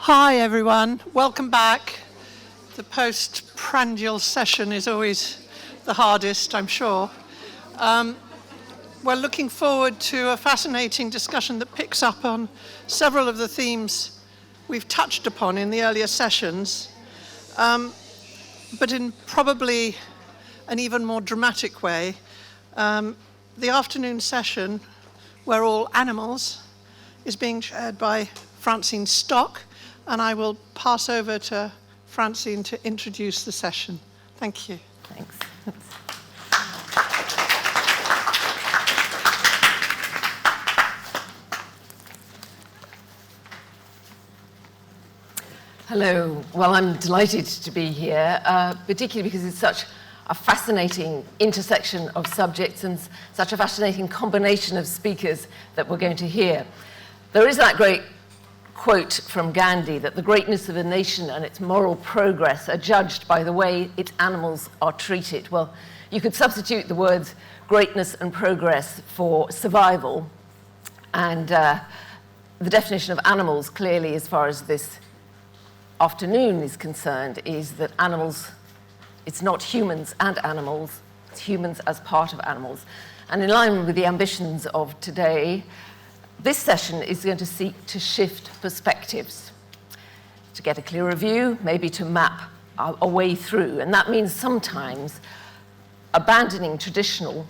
Hi everyone, welcome back. The post-prandial session is always the hardest, I'm sure. We're looking forward to a fascinating discussion that picks up on several of the themes we've touched upon in the earlier sessions, but in probably an even more dramatic way. The afternoon session, We're All Animals, is being chaired by Francine Stock, and I will pass over to Francine to introduce the session. Thank you. Thanks. Hello. Well, I'm delighted to be here, particularly because it's such a fascinating intersection of subjects and such a fascinating combination of speakers that we're going to hear. There is that great quote from Gandhi that the greatness of a nation and its moral progress are judged by the way its animals are treated. Well, you could substitute the words greatness and progress for survival. And the definition of animals, clearly, as far as this afternoon is concerned, is that animals, it's not humans and animals, it's humans as part of animals. And in line with the ambitions of today, this session is going to seek to shift perspectives, to get a clearer view, maybe to map a way through. And that means sometimes abandoning traditional,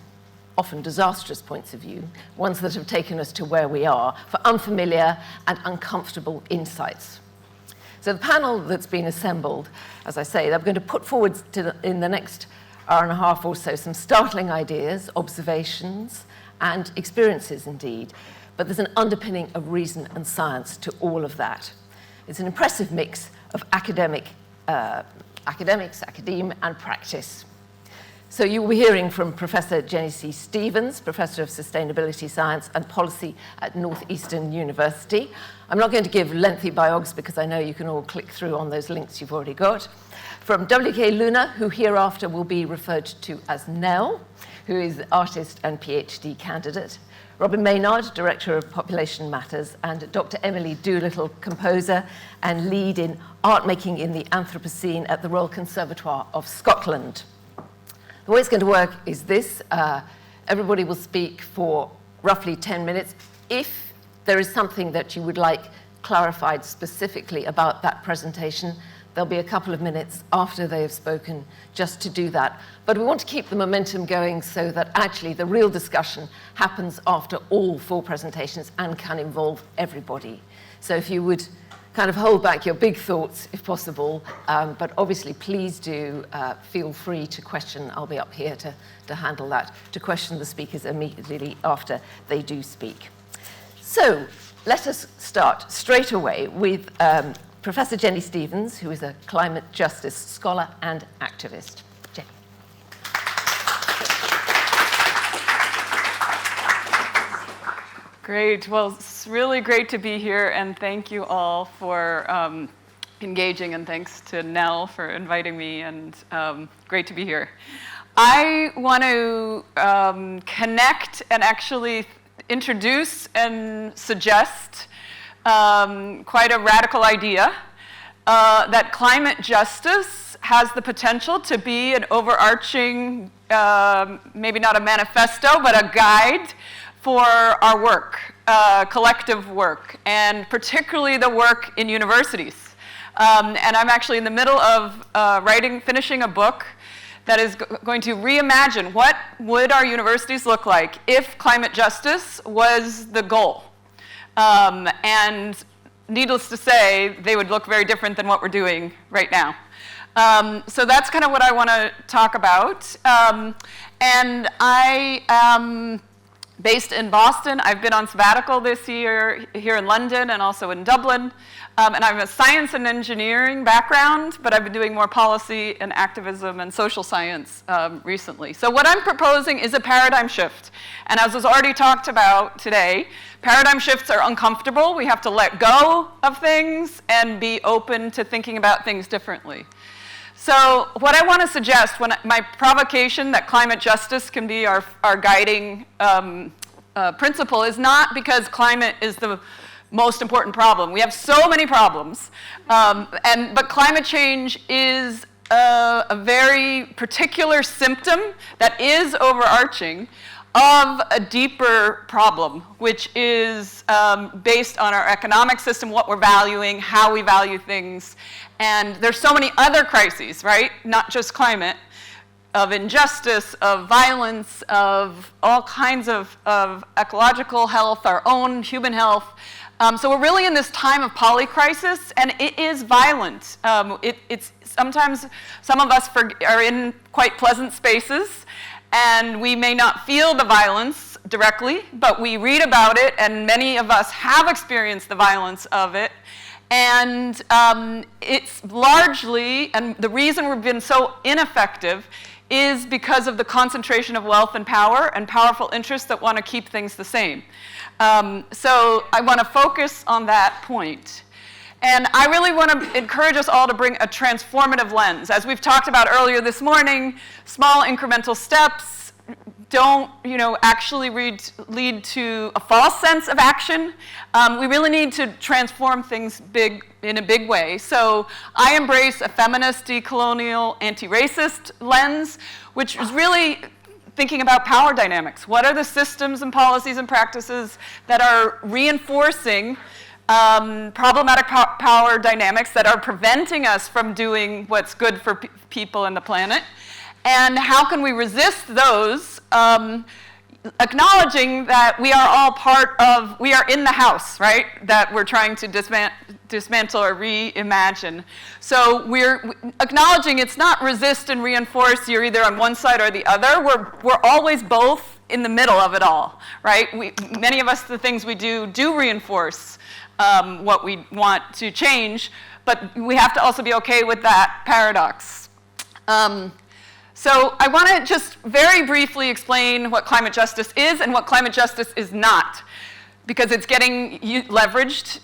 often disastrous points of view, ones that have taken us to where we are, for unfamiliar and uncomfortable insights. So the panel that's been assembled, as I say, they're going to put forward in the next hour and a half or so some startling ideas, observations, and experiences indeed. But there's an underpinning of reason and science to all of that. It's an impressive mix of academics, academe, and practice. So you'll be hearing from Professor Jennie C. Stevens, Professor of Sustainability Science and Policy at Northeastern University. I'm not going to give lengthy biogs because I know you can all click through on those links you've already got. From W.K.Lyhne, who hereafter will be referred to as Nell, who is artist and PhD candidate. Robin Maynard, Director of Population Matters, and Dr. Emily Doolittle, composer and lead in art making in the Anthropocene at the Royal Conservatoire of Scotland. The way it's going to work is this. Everybody will speak for roughly 10 minutes. If there is something that you would like clarified specifically about that presentation, there'll be a couple of minutes after they have spoken just to do that. But we want to keep the momentum going so that actually the real discussion happens after all 4 presentations and can involve everybody. So if you would kind of hold back your big thoughts if possible, but obviously please do feel free to question. I'll be up here to handle that, to question the speakers immediately after they do speak. So let us start straight away with Professor Jennie Stevens, who is a climate justice scholar and activist. Jennie. Great. Well, it's really great to be here, and thank you all for engaging, and thanks to Nell for inviting me, and great to be here. I want to connect and actually introduce and suggest quite a radical idea that climate justice has the potential to be an overarching, maybe not a manifesto, but a guide for our work, collective work, and particularly the work in universities. And I'm actually in the middle of finishing a book that is going to reimagine what would our universities look like if climate justice was the goal. And needless to say, they would look very different than what we're doing right now. So that's kind of what I want to talk about. And I am based in Boston. I've been on sabbatical this year here in London and also in Dublin. And I have a science and engineering background, but I've been doing more policy and activism and social science recently. So what I'm proposing is a paradigm shift. And as was already talked about today, paradigm shifts are uncomfortable. We have to let go of things and be open to thinking about things differently. So what I want to suggest, my provocation that climate justice can be our guiding principle, is not because climate is the most important problem. We have so many problems, but climate change is a very particular symptom that is overarching of a deeper problem, which is based on our economic system, what we're valuing, how we value things. And there's so many other crises, right? Not just climate, of injustice, of violence, of all kinds of ecological health, our own human health. So we're really in this time of polycrisis, and it is violent. It's sometimes some of us are in quite pleasant spaces, and we may not feel the violence directly, but we read about it, and many of us have experienced the violence of it. And it's largely, and the reason we've been so ineffective is because of the concentration of wealth and power and powerful interests that want to keep things the same. So I want to focus on that point. And I really want to encourage us all to bring a transformative lens. As we've talked about earlier this morning, small incremental steps don't, actually lead to a false sense of action. We really need to transform things in a big way. So I embrace a feminist, decolonial, anti-racist lens, which is really thinking about power dynamics. What are the systems and policies and practices that are reinforcing problematic power dynamics that are preventing us from doing what's good for people and the planet? And how can we resist those, acknowledging that we are all we are in the house, right? That we're trying to dismantle or reimagine. So we're acknowledging it's not resist and reinforce, you're either on one side or the other. We're always both in the middle of it all, right? Many of us, the things we do reinforce what we want to change, but we have to also be okay with that paradox. So I want to just very briefly explain what climate justice is and what climate justice is not, because it's getting leveraged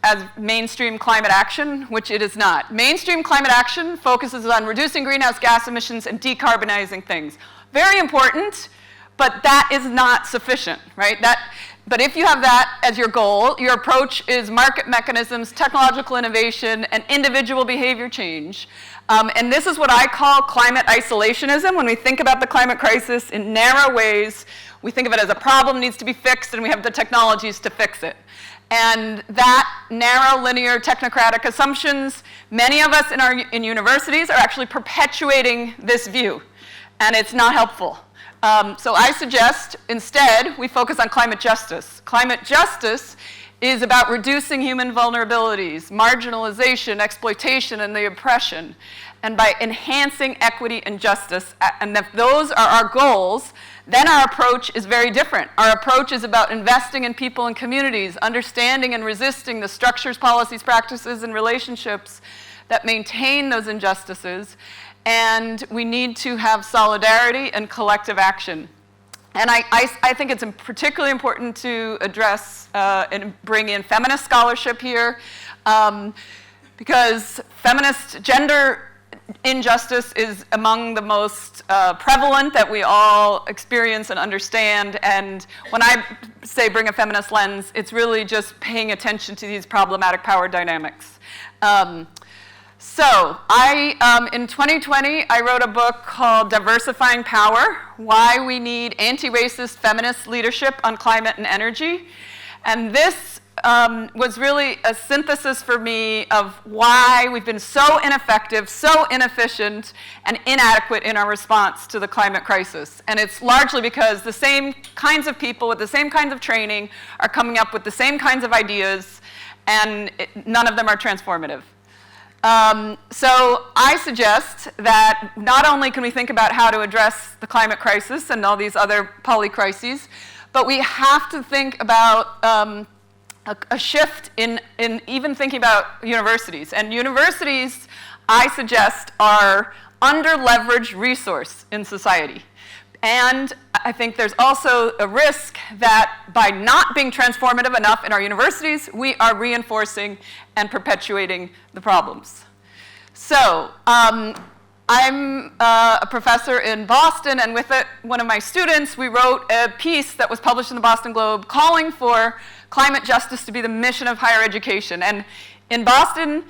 as mainstream climate action, which it is not. Mainstream climate action focuses on reducing greenhouse gas emissions and decarbonizing things. Very important, but that is not sufficient, right? But if you have that as your goal, your approach is market mechanisms, technological innovation, and individual behavior change. And this is what I call climate isolationism. When we think about the climate crisis in narrow ways, we think of it as a problem needs to be fixed, and we have the technologies to fix it. And that narrow, linear, technocratic assumptions, many of us in universities are actually perpetuating this view, and it's not helpful. So I suggest, instead, we focus on climate justice. Climate justice is about reducing human vulnerabilities, marginalization, exploitation, and the oppression, and by enhancing equity and justice. And if those are our goals, then our approach is very different. Our approach is about investing in people and communities, understanding and resisting the structures, policies, practices, and relationships that maintain those injustices. And we need to have solidarity and collective action. And I think it's particularly important to address and bring in feminist scholarship here, because feminist gender injustice is among the most prevalent that we all experience and understand. And when I say bring a feminist lens, it's really just paying attention to these problematic power dynamics. So in 2020, I wrote a book called Diversifying Power, Why We Need Anti-Racist Feminist Leadership on Climate and Energy. And this was really a synthesis for me of why we've been so ineffective, so inefficient, and inadequate in our response to the climate crisis. And it's largely because the same kinds of people with the same kinds of training are coming up with the same kinds of ideas, and none of them are transformative. So I suggest that not only can we think about how to address the climate crisis and all these other polycrises, but we have to think about a shift in even thinking about universities. And universities, I suggest, are under-leveraged resource in society. And I think there's also a risk that by not being transformative enough in our universities, we are reinforcing and perpetuating the problems. So I I'm a professor in Boston, and with it, one of my students, we wrote a piece that was published in the Boston Globe calling for climate justice to be the mission of higher education. And in Boston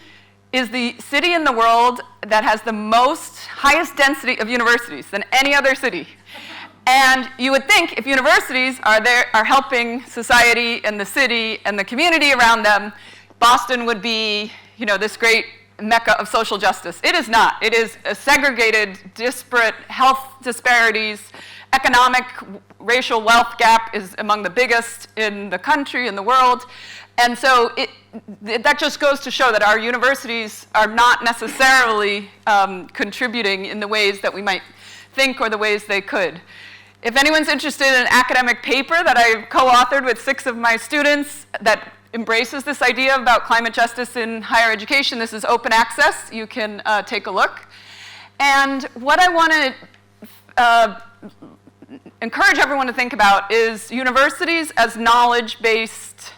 is the city in the world that has the highest density of universities than any other city. And you would think if universities are helping society and the city and the community around them, Boston would be, this great mecca of social justice. It is not. It is a segregated, disparate health disparities. Economic, racial wealth gap is among the biggest in the country, in the world. And so that just goes to show that our universities are not necessarily contributing in the ways that we might think or the ways they could. If anyone's interested in an academic paper that I co-authored with 6 of my students that embraces this idea about climate justice in higher education, this is open access. You can take a look. And what I want to encourage everyone to think about is universities as knowledge-based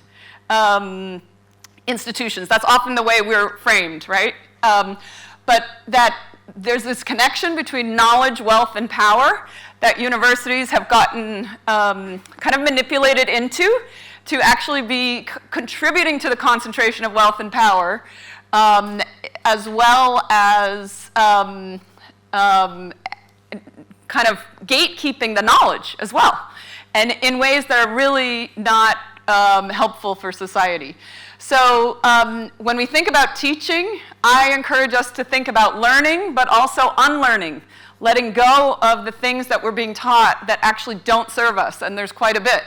institutions. That's often the way we're framed, right? But that there's this connection between knowledge, wealth, and power that universities have gotten kind of manipulated into to actually be contributing to the concentration of wealth and power, as well as kind of gatekeeping the knowledge as well, and in ways that are really not helpful for society. So when we think about teaching, I encourage us to think about learning, but also unlearning, letting go of the things that we're being taught that actually don't serve us, and there's quite a bit.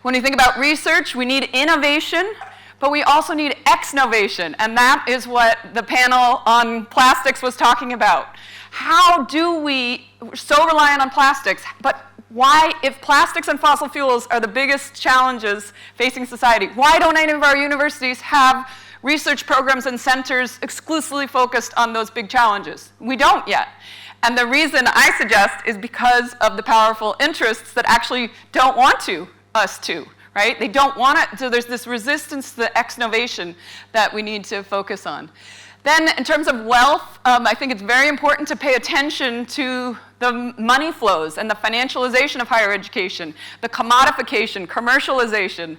When we think about research, we need innovation, but we also need exnovation, and that is what the panel on plastics was talking about. How do we're so reliant on plastics, but why, if plastics and fossil fuels are the biggest challenges facing society, why don't any of our universities have research programs and centers exclusively focused on those big challenges? We don't yet. And the reason I suggest is because of the powerful interests that actually don't want us to, right? They don't want it, so there's this resistance to the exnovation that we need to focus on. Then in terms of wealth, I think it's very important to pay attention to the money flows and the financialization of higher education, the commodification, commercialization,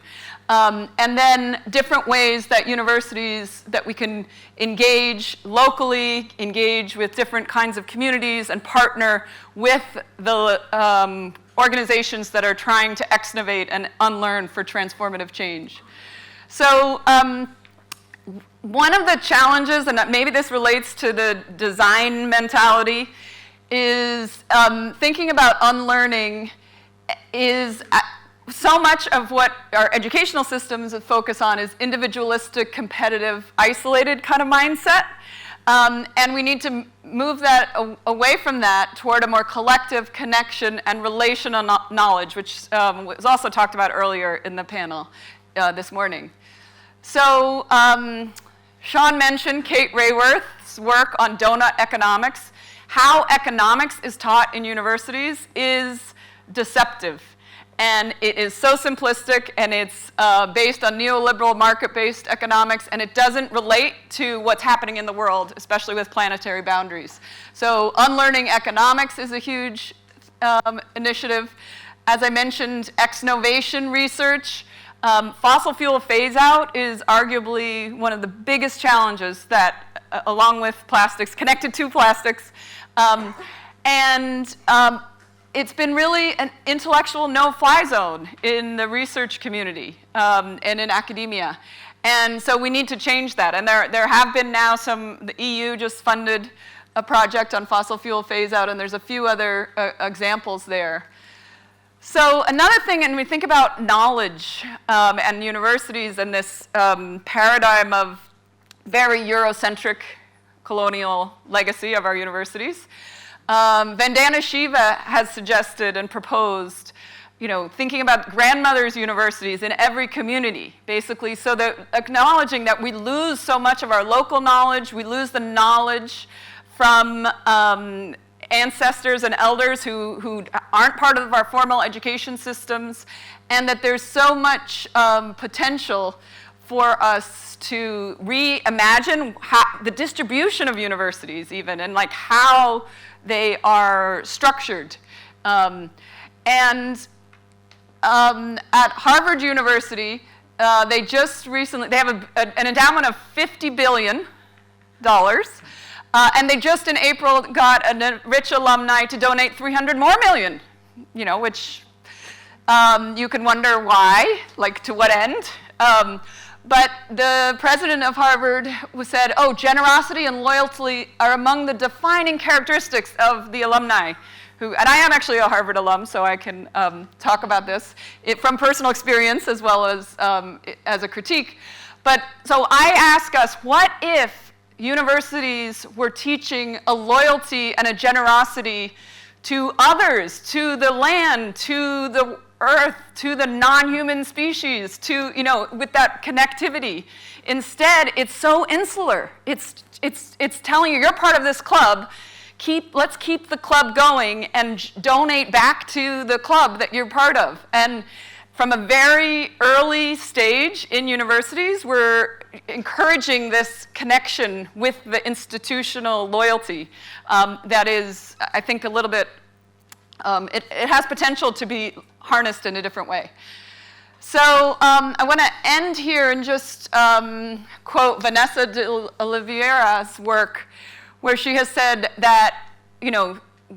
and then different ways that universities, that we can engage locally, engage with different kinds of communities, and partner with the organizations that are trying to exnovate and unlearn for transformative change. So one of the challenges, and maybe this relates to the design mentality, is thinking about unlearning is so much of what our educational systems focus on is individualistic, competitive, isolated kind of mindset. And we need to move that away from that toward a more collective connection and relational knowledge, which was also talked about earlier in the panel this morning. So Sean mentioned Kate Rayworth's work on donut economics. How economics is taught in universities is deceptive. And it is so simplistic, and it's based on neoliberal market-based economics, and it doesn't relate to what's happening in the world, especially with planetary boundaries. So unlearning economics is a huge initiative. As I mentioned, exnovation research. Fossil fuel phase-out is arguably one of the biggest challenges that, along with plastics, connected to plastics. It's been really an intellectual no-fly zone in the research community and in academia. And so we need to change that. And there have been now the EU just funded a project on fossil fuel phase-out, and there's a few other examples there. So another thing, and we think about knowledge and universities and this paradigm of very Eurocentric colonial legacy of our universities. Vandana Shiva has suggested and proposed, thinking about grandmothers' universities in every community, basically, so that acknowledging that we lose so much of our local knowledge, we lose the knowledge from ancestors and elders who aren't part of our formal education systems, and that there's so much potential for us to reimagine the distribution of universities even, and like how they are structured. At Harvard University, they just recently, they have an endowment of $50 billion, and they just in April got a rich alumni to donate $300 million more, which you can wonder why, like to what end. But the president of Harvard said, oh, generosity and loyalty are among the defining characteristics of the alumni. And I am actually a Harvard alum, so I can talk about this from personal experience as well as a critique. But so I ask us, what if universities were teaching a loyalty and a generosity to others, to the land, to the earth, to the non-human species, to, with that connectivity? Instead, it's so insular. It's telling you, you're part of this club. Let's keep the club going and donate back to the club that you're part of. And from a very early stage in universities, we're encouraging this connection with the institutional loyalty that is, I think, a little bit, it has potential to be harnessed in a different way. So I want to end here and just quote Vanessa de Oliveira's work, where she has said that,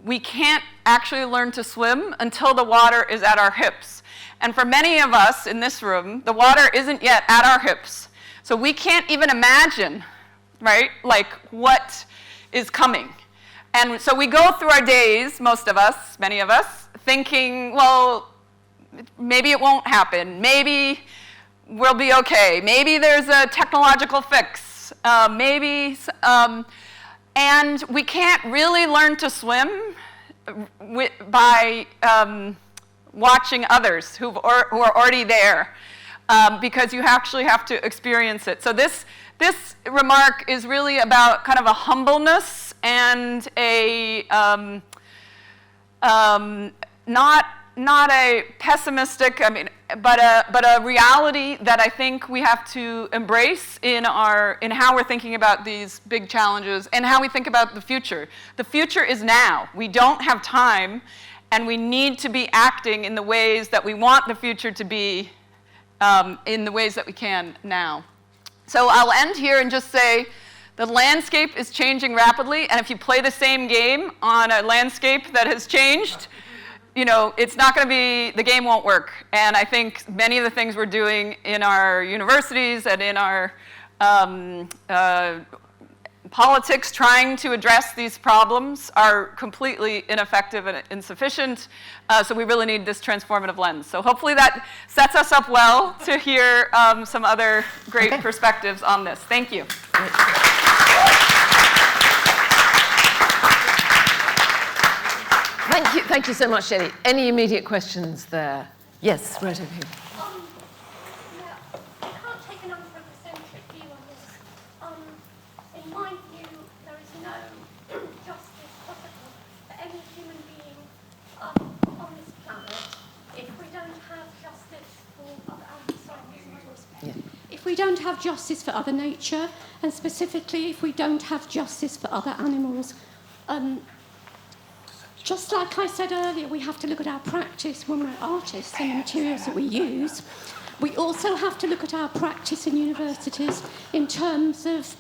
we can't actually learn to swim until the water is at our hips. And for many of us in this room, the water isn't yet at our hips. So we can't even imagine, right, like what is coming. And so we go through our days, most of us, many of us, thinking, well, maybe it won't happen. Maybe we'll be okay. Maybe there's a technological fix. And we can't really learn to swim by watching others who are already there, because you actually have to experience it. So this remark is really about kind of a humbleness and a not a pessimistic, but a reality that I think we have to embrace in how we're thinking about these big challenges and how we think about the future. The future is now. We don't have time, and we need to be acting in the ways that we want the future to be, in the ways that we can now. So I'll end here and just say the landscape is changing rapidly, and if you play the same game on a landscape that has changed, it's not going to be, the game won't work. And I think many of the things we're doing in our universities and in our politics trying to address these problems are completely ineffective and insufficient. So we really need this transformative lens. So hopefully that sets us up well to hear some other great perspectives on this. Thank you. Thank you so much, Jennie. Any immediate questions there? Yes, right over here. I can't take an anthropocentric view on this. In my view, there is no justice possible for any human being on this planet if we don't have justice for other If we don't have justice for other nature, and specifically if we don't have justice for other animals. Just like I said earlier, we have to look at our practice when we're artists and the materials that we use. We also have to look at our practice in universities in terms of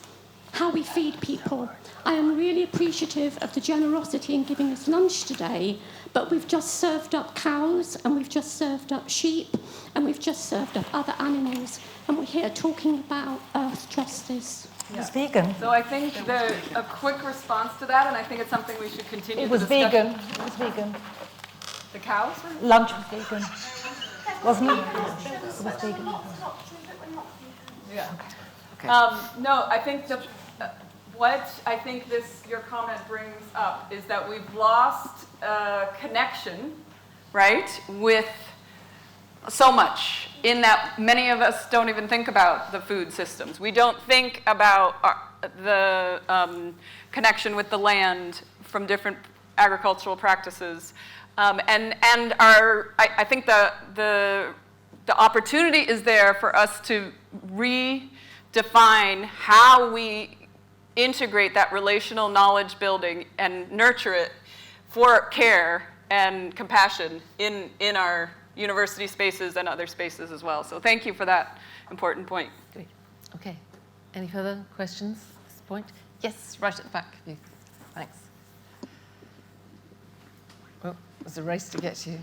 how we feed people. I am really appreciative of the generosity in giving us lunch today, but we've just served up cows, and we've just served up sheep, and we've just served up other animals, and we're here talking about earth justice. It was vegan. So I think a quick response to that, and I think it's something we should continue It was to discuss. vegan. It was vegan. The cows? Lunch was vegan. Wasn't it? It was vegan. Yeah. Okay. No, I think what I think your comment brings up is that we've lost connection, right, with so much, in that many of us don't even think about the food systems. We don't think about the connection with the land from different agricultural practices. I think the the opportunity is there for us to redefine how we integrate that relational knowledge building and nurture it for care and compassion in our university spaces and other spaces as well. So thank you for that important point. Great. Okay. Any further questions at this point? Yes, right at the back. Thanks. Well, it was a race to get to you.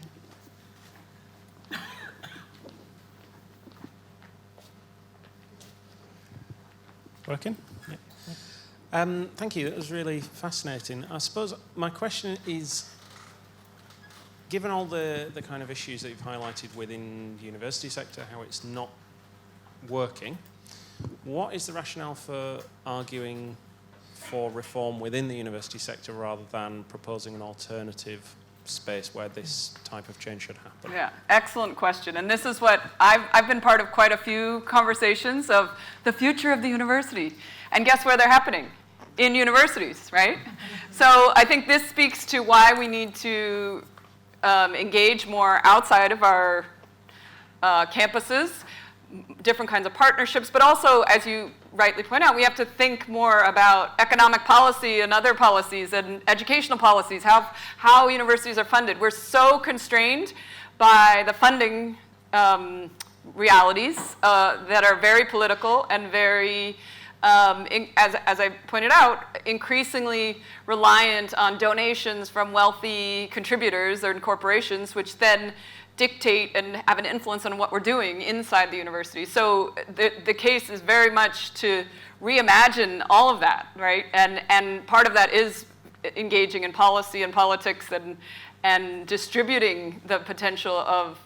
Working? Yeah. Thank you. It was really fascinating. I suppose my question is, given all the kind of issues that you've highlighted within the university sector, how it's not working, what is the rationale for arguing for reform within the university sector rather than proposing an alternative space where this type of change should happen? Yeah, excellent question. And this is what I've been part of quite a few conversations of the future of the university. And guess where they're happening? In universities, right? So I think this speaks to why we need to engage more outside of our campuses, different kinds of partnerships, but also, as you rightly point out, we have to think more about economic policy and other policies and educational policies, how universities are funded. We're so constrained by the funding realities that are very political and very, as I pointed out, increasingly reliant on donations from wealthy contributors or corporations, which then dictate and have an influence on what we're doing inside the university. So the case is very much to reimagine all of that, right? And part of that is engaging in policy and politics and distributing the potential of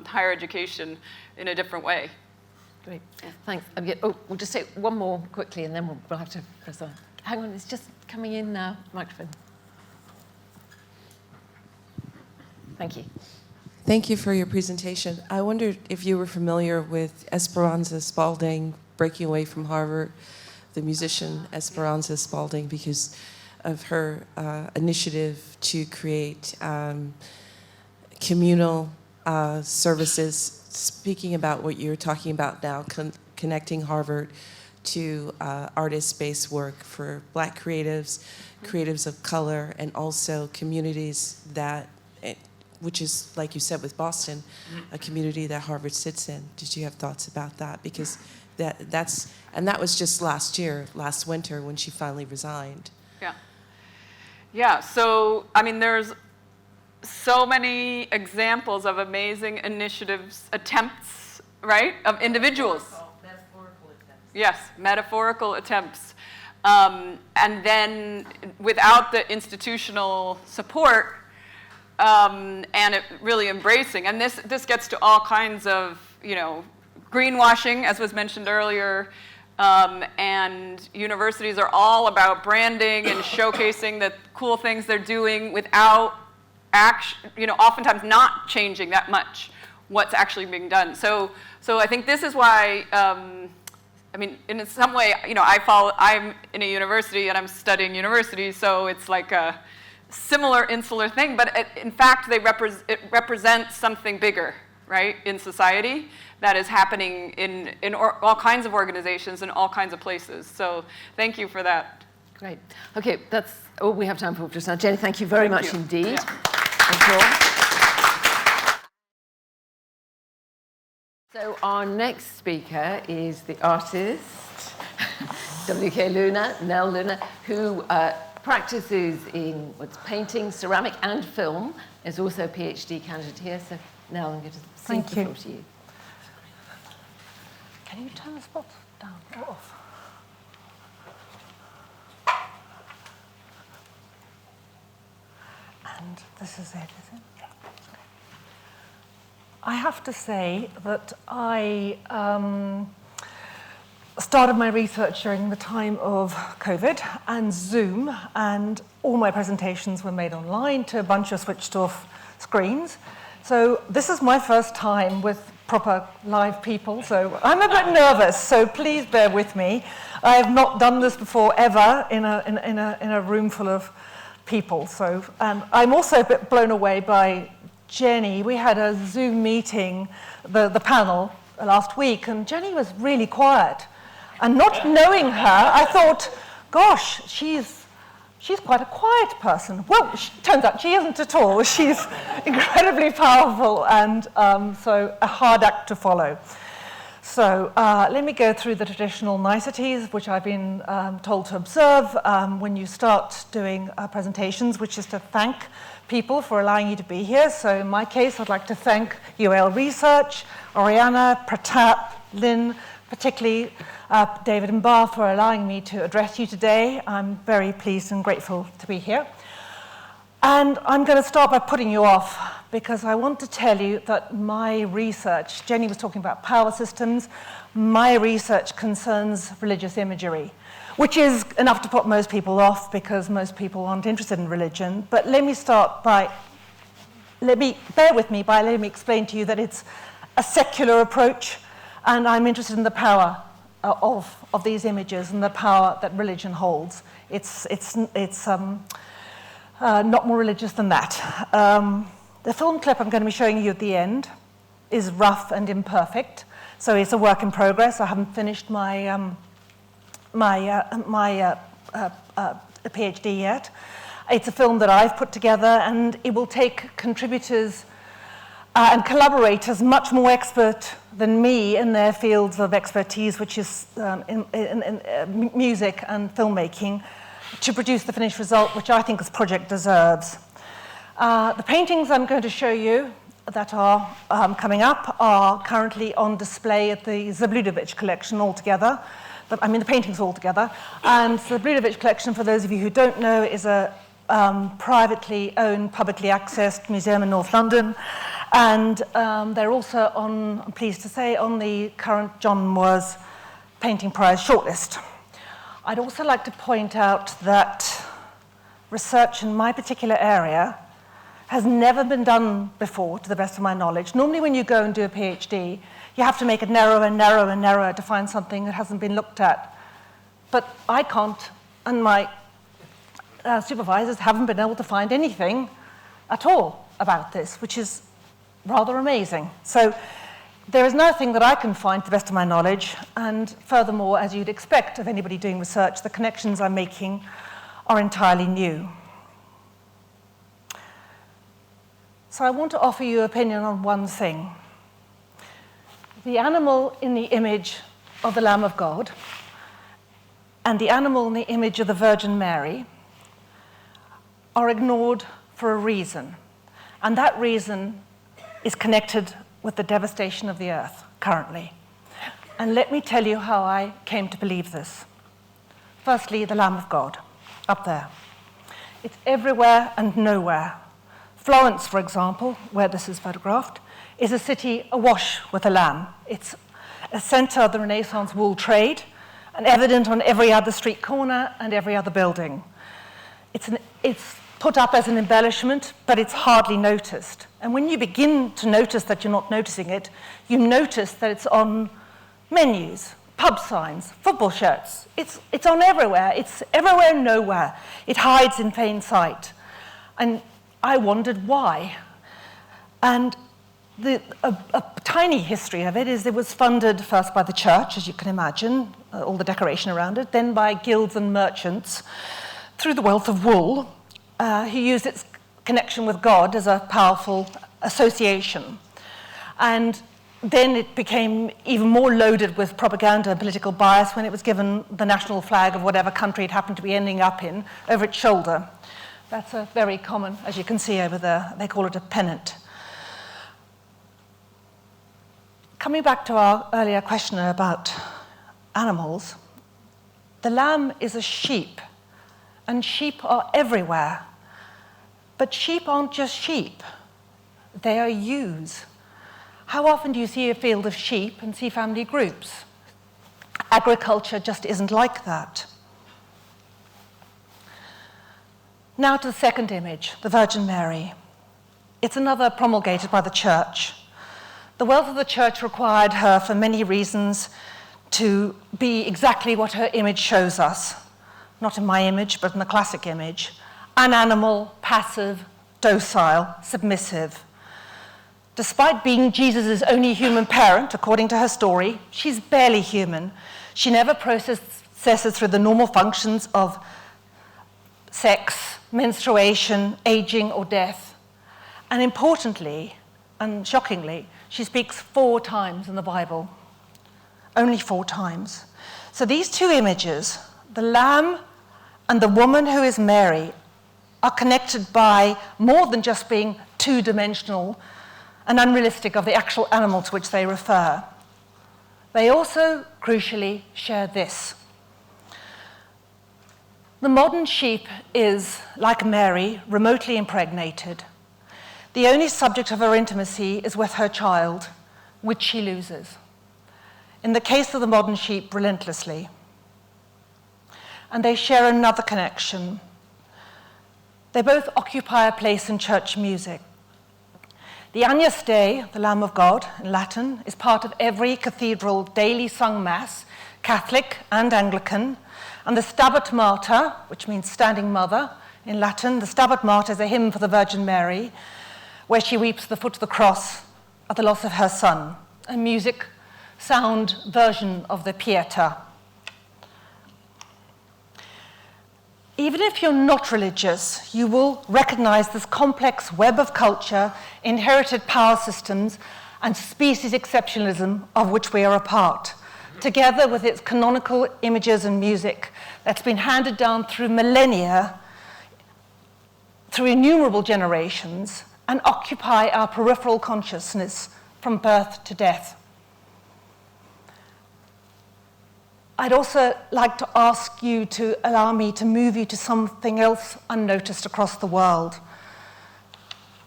higher education in a different way. Great, thanks. We'll just take one more quickly and then we'll have to press on. Hang on, it's just coming in now. Microphone. Thank you. Thank you for your presentation. I wondered if you were familiar with Esperanza Spalding breaking away from Harvard, the musician Esperanza Spalding, because of her initiative to create communal services, speaking about what you're talking about now, connecting Harvard to artist-based work for Black creatives, creatives of color, and also communities that, which is, like you said with Boston, a community that Harvard sits in. Did you have thoughts about that? Because that was just last winter, when she finally resigned. Yeah. Yeah, so, I mean, there's so many examples of amazing initiatives, attempts, right, of individuals. Metaphorical attempts. Yes, metaphorical attempts. And then without the institutional support, and it really embracing. And this gets to all kinds of, greenwashing, as was mentioned earlier. And universities are all about branding and showcasing the cool things they're doing without oftentimes not changing that much what's actually being done. So I think this is why, in some way, I'm in a university and I'm studying university, so it's like a similar insular thing, but in fact, it represents something bigger, right, in society that is happening in all kinds of organizations and all kinds of places. So thank you for that. Great. Okay, that's all we have time for just now. Jennie, thank you very much indeed. Yeah. Thank you all. So our next speaker is the artist, W.K.Lyhne, Nell Lyhne, who practices in painting, ceramic, and film. Is also a PhD candidate here. So now I'm going to cede the floor to you. Can you turn the spot down or off? And this is it, is it? Yeah. Okay. I have to say that I started my research during the time of COVID and Zoom, and all my presentations were made online to a bunch of switched off screens. So this is my first time with proper live people, so I'm a bit nervous, so please bear with me. I have not done this before ever in a room full of people, so I'm also a bit blown away by Jennie. We had a Zoom meeting, the panel, last week, and Jennie was really quiet. And not knowing her, I thought, gosh, she's quite a quiet person. Well, turns out she isn't at all. She's incredibly powerful and so a hard act to follow. So let me go through the traditional niceties, which I've been told to observe when you start doing presentations, which is to thank people for allowing you to be here. So in my case, I'd like to thank UL Research, Oriana, Pratap, Lynn, particularly David and Bar for allowing me to address you today. I'm very pleased and grateful to be here. And I'm going to start by putting you off because I want to tell you that my research, Jennie was talking about power systems, my research concerns religious imagery, which is enough to put most people off because most people aren't interested in religion. But let me start by, bear with me by letting me explain to you that it's a secular approach, and I'm interested in the power of these images and the power that religion holds. It's not more religious than that. The film clip I'm going to be showing you at the end is rough and imperfect, so it's a work in progress. I haven't finished my PhD yet. It's a film that I've put together, and it will take contributors and collaborators much more expert than me in their fields of expertise, which is in music and filmmaking, to produce the finished result, which I think this project deserves. The paintings I'm going to show you that are coming up are currently on display at the Zabludovich collection altogether. I mean, the paintings altogether. And the Zabludovich collection, for those of you who don't know, is a privately owned, publicly accessed museum in North London. And they're also on, I'm pleased to say, on the current John Moore's Painting Prize shortlist. I'd also like to point out that research in my particular area has never been done before, to the best of my knowledge. Normally when you go and do a PhD, you have to make it narrower and narrower and narrower to find something that hasn't been looked at. But I can't, and my supervisors haven't been able to find anything at all about this, which is rather amazing. So there is nothing that I can find, to the best of my knowledge, and furthermore, as you'd expect of anybody doing research, the connections I'm making are entirely new. So I want to offer you an opinion on one thing. The animal in the image of the Lamb of God and the animal in the image of the Virgin Mary are ignored for a reason, and that reason is connected with the devastation of the earth currently. And let me tell you how I came to believe this. Firstly, the Lamb of God, up there. It's everywhere and nowhere. Florence, for example, where this is photographed, is a city awash with a lamb. It's a center of the Renaissance wool trade and evident on every other street corner and every other building. It's put up as an embellishment, but it's hardly noticed. And when you begin to notice that you're not noticing it, you notice that it's on menus, pub signs, football shirts. It's on everywhere. It's everywhere and nowhere. It hides in plain sight. And I wondered why. And a tiny history of it is it was funded first by the church, as you can imagine, all the decoration around it, then by guilds and merchants through the wealth of wool, who used its connection with God as a powerful association. And then it became even more loaded with propaganda and political bias when it was given the national flag of whatever country it happened to be ending up in over its shoulder. That's a very common, as you can see over there, they call it a pennant. Coming back to our earlier question about animals, the lamb is a sheep, and sheep are everywhere. But sheep aren't just sheep, they are ewes. How often do you see a field of sheep and see family groups? Agriculture just isn't like that. Now to the second image, the Virgin Mary. It's another promulgated by the church. The wealth of the church required her, for many reasons, to be exactly what her image shows us. Not in my image, but in the classic image. An animal, passive, docile, submissive. Despite being Jesus' only human parent, according to her story, she's barely human. She never processes through the normal functions of sex, menstruation, aging, or death. And importantly, and shockingly, she speaks 4 times in the Bible. Only 4 times. So these 2 images, the lamb and the woman who is Mary, are connected by more than just being 2-dimensional and unrealistic of the actual animal to which they refer. They also, crucially, share this. The modern sheep is, like Mary, remotely impregnated. The only subject of her intimacy is with her child, which she loses. In the case of the modern sheep, relentlessly. And they share another connection. They both occupy a place in church music. The Agnus Dei, the Lamb of God, in Latin, is part of every cathedral daily sung Mass, Catholic and Anglican, and the Stabat Mater, which means standing mother in Latin. The Stabat Mater is a hymn for the Virgin Mary, where she weeps at the foot of the cross at the loss of her son, a music sound version of the Pieta. Even if you're not religious, you will recognize this complex web of culture, inherited power systems, and species exceptionalism of which we are a part, together with its canonical images and music that's been handed down through millennia, through innumerable generations, and occupy our peripheral consciousness from birth to death. I'd also like to ask you to allow me to move you to something else unnoticed across the world,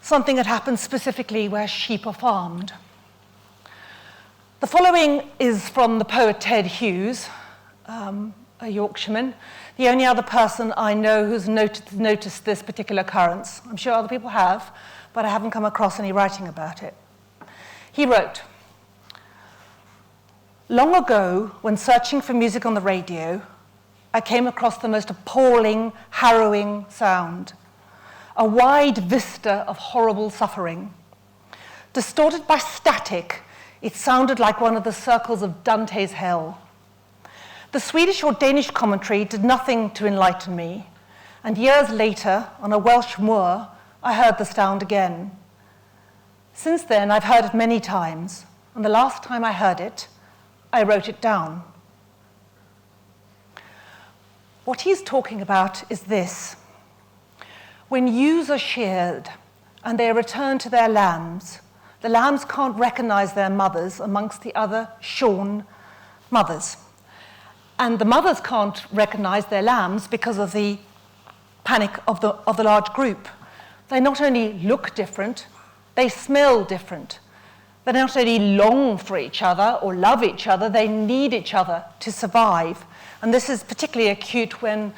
something that happens specifically where sheep are farmed. The following is from the poet Ted Hughes, a Yorkshireman, the only other person I know who's noticed this particular occurrence. I'm sure other people have, but I haven't come across any writing about it. He wrote, "Long ago, when searching for music on the radio, I came across the most appalling, harrowing sound, a wide vista of horrible suffering. Distorted by static, it sounded like one of the circles of Dante's hell. The Swedish or Danish commentary did nothing to enlighten me, and years later, on a Welsh moor, I heard the sound again. Since then, I've heard it many times, and the last time I heard it, I wrote it down." What he's talking about is this. When ewes are sheared and they return to their lambs, the lambs can't recognize their mothers amongst the other shorn mothers. And the mothers can't recognize their lambs because of the panic of the large group. They not only look different, they smell different. They not only long for each other or love each other, they need each other to survive. And this is particularly acute when,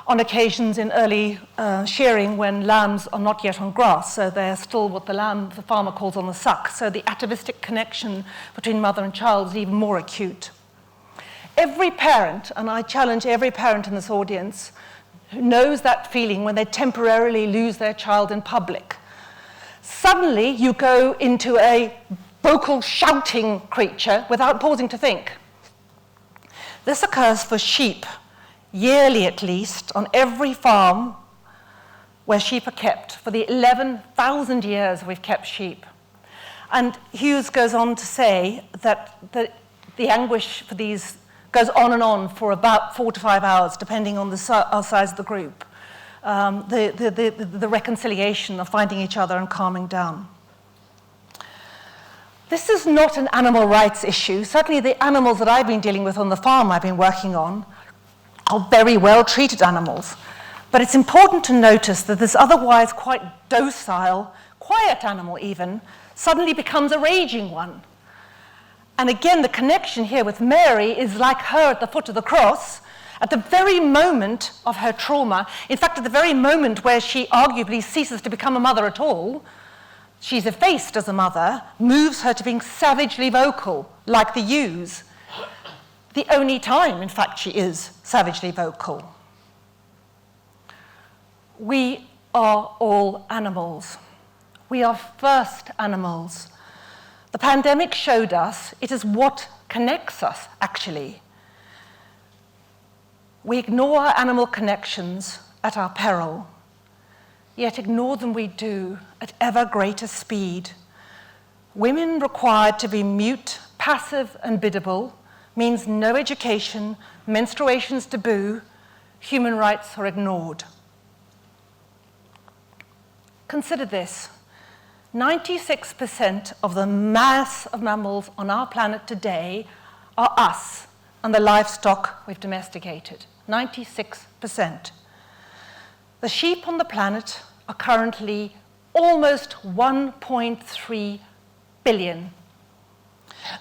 on occasions in early shearing, when lambs are not yet on grass, so they're still what the farmer calls on the suck. So the atavistic connection between mother and child is even more acute. Every parent, and I challenge every parent in this audience, who knows that feeling when they temporarily lose their child in public. Suddenly you go into a vocal shouting creature without pausing to think. This occurs for sheep, yearly at least, on every farm where sheep are kept, for the 11,000 years we've kept sheep. And Hughes goes on to say that the anguish for these goes on and on for about 4 to 5 hours, depending on the size of the group. The reconciliation of finding each other and calming down. This is not an animal rights issue. Certainly the animals that I've been dealing with on the farm I've been working on are very well-treated animals. But it's important to notice that this otherwise quite docile, quiet animal even, suddenly becomes a raging one. And again, the connection here with Mary is like her at the foot of the cross, at the very moment of her trauma. In fact, at the very moment where she arguably ceases to become a mother at all, she's effaced as a mother, moves her to being savagely vocal, like the ewes. The only time, in fact, she is savagely vocal. We are all animals. We are first animals. The pandemic showed us it is what connects us, actually. We ignore our animal connections at our peril, yet ignore them we do at ever greater speed. Women required to be mute, passive, and biddable means no education, menstruation's taboo, human rights are ignored. Consider this. 96% of the mass of mammals on our planet today are us and the livestock we've domesticated. 96%. The sheep on the planet are currently almost 1.3 billion.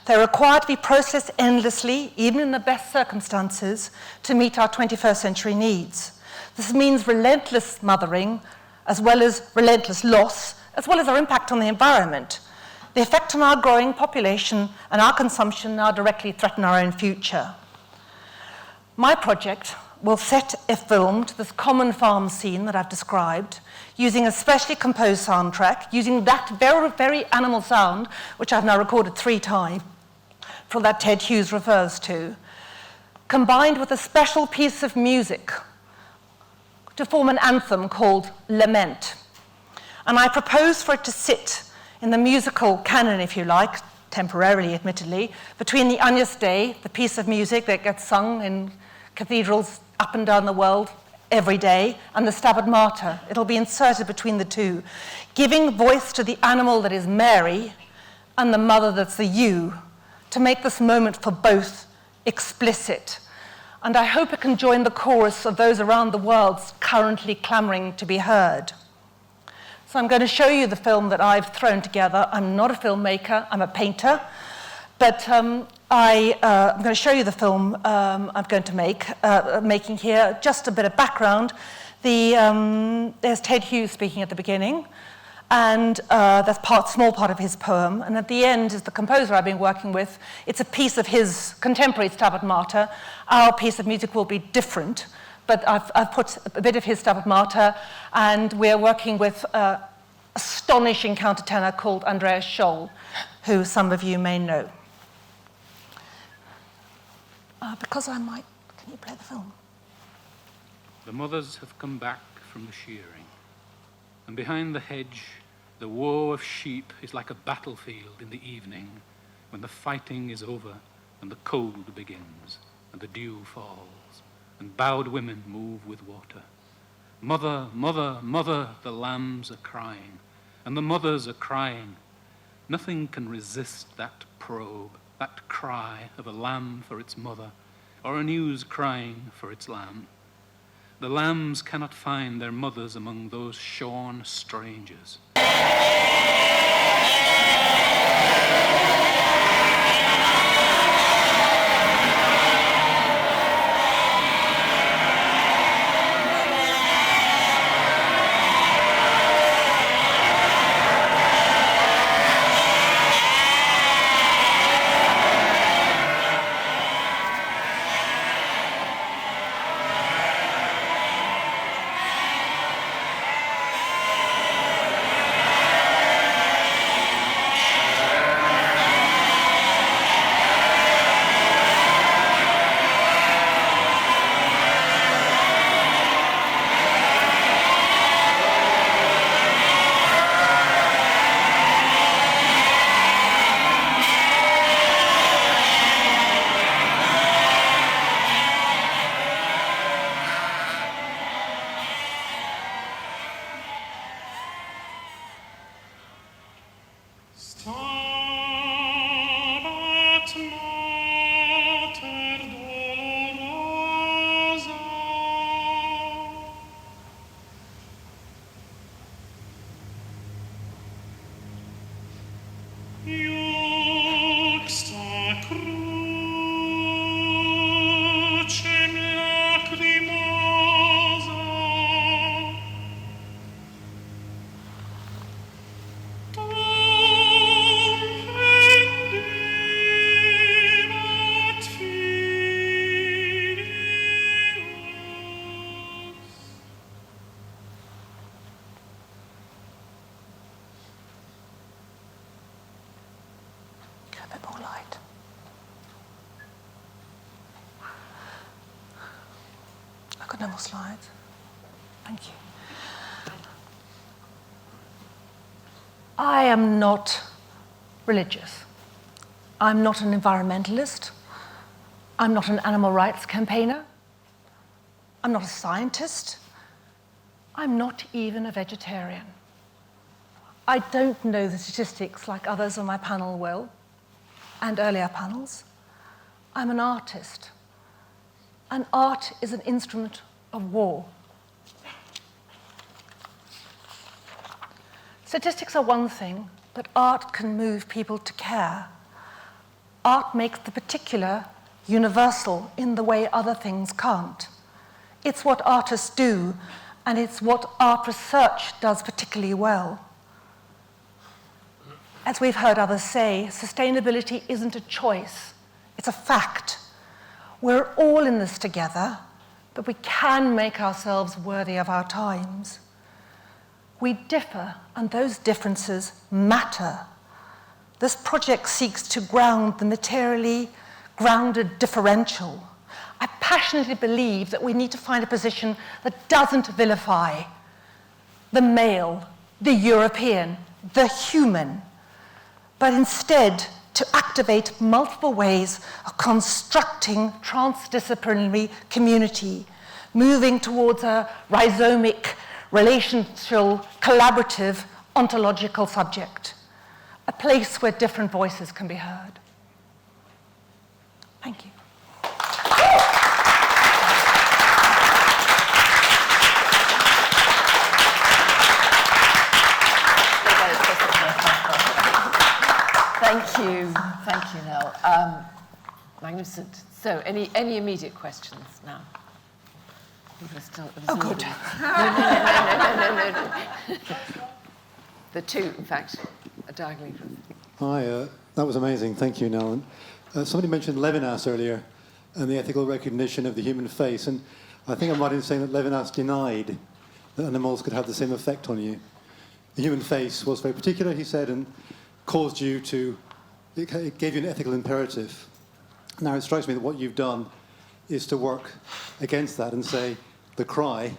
They're required to be processed endlessly, even in the best circumstances, to meet our 21st century needs. This means relentless mothering, as well as relentless loss, as well as our impact on the environment. The effect on our growing population and our consumption now directly threaten our own future. My project will set a film to this common farm scene that I've described, using a specially composed soundtrack, using that very, very animal sound, which I've now recorded 3 times, for that Ted Hughes refers to, combined with a special piece of music to form an anthem called Lament. And I propose for it to sit in the musical canon, if you like, temporarily, admittedly, between the Agnus Dei, the piece of music that gets sung in cathedrals up and down the world every day, and the Stabat Mater. It'll be inserted between the two, giving voice to the animal that is Mary and the mother that's the you, to make this moment for both explicit. And I hope it can join the chorus of those around the world currently clamoring to be heard. So I'm going to show you the film that I've thrown together. I'm not a filmmaker, I'm a painter, but I'm going to show you the film I'm going to making here. Just a bit of background. There's Ted Hughes speaking at the beginning, and that's small part of his poem. And at the end is the composer I've been working with. It's a piece of his contemporary Stabat Mater. Our piece of music will be different, but I've put a bit of his Stabat Mater, and we're working with an astonishing countertenor called Andreas Scholl, who some of you may know. Because I might, can you play the film? The mothers have come back from the shearing, and behind the hedge, the woe of sheep is like a battlefield in the evening, when the fighting is over and the cold begins, and the dew falls, and bowed women move with water. Mother, mother, mother, the lambs are crying, and the mothers are crying. Nothing can resist that probe, that cry of a lamb for its mother, or an ewe's crying for its lamb. The lambs cannot find their mothers among those shorn strangers. more slides. Thank you. I am not religious. I'm not an environmentalist. I'm not an animal rights campaigner. I'm not a scientist. I'm not even a vegetarian. I don't know the statistics like others on my panel will, and earlier panels. I'm an artist. And art is an instrument of war. Statistics are one thing, but art can move people to care. Art makes the particular universal in the way other things can't. It's what artists do, and it's what art research does particularly well. As we've heard others say, sustainability isn't a choice, it's a fact. We're all in this together, but we can make ourselves worthy of our times. We differ, and those differences matter. This project seeks to ground the materially grounded differential. I passionately believe that we need to find a position that doesn't vilify the male, the European, the human, but instead to activate multiple ways of constructing transdisciplinary community, moving towards a rhizomic, relational, collaborative, ontological subject, a place where different voices can be heard. Thank you. Thank you, Nell. Magnificent. So, any immediate questions now? Oh, good. No. The two, in fact, are diagonally. Hi, that was amazing. Thank you, Nell. Somebody mentioned Levinas earlier and the ethical recognition of the human face, and I think I'm right in saying that Levinas denied that animals could have the same effect on you. The human face was very particular, he said, and caused you to, it gave you an ethical imperative. Now, it strikes me that what you've done is to work against that and say the cry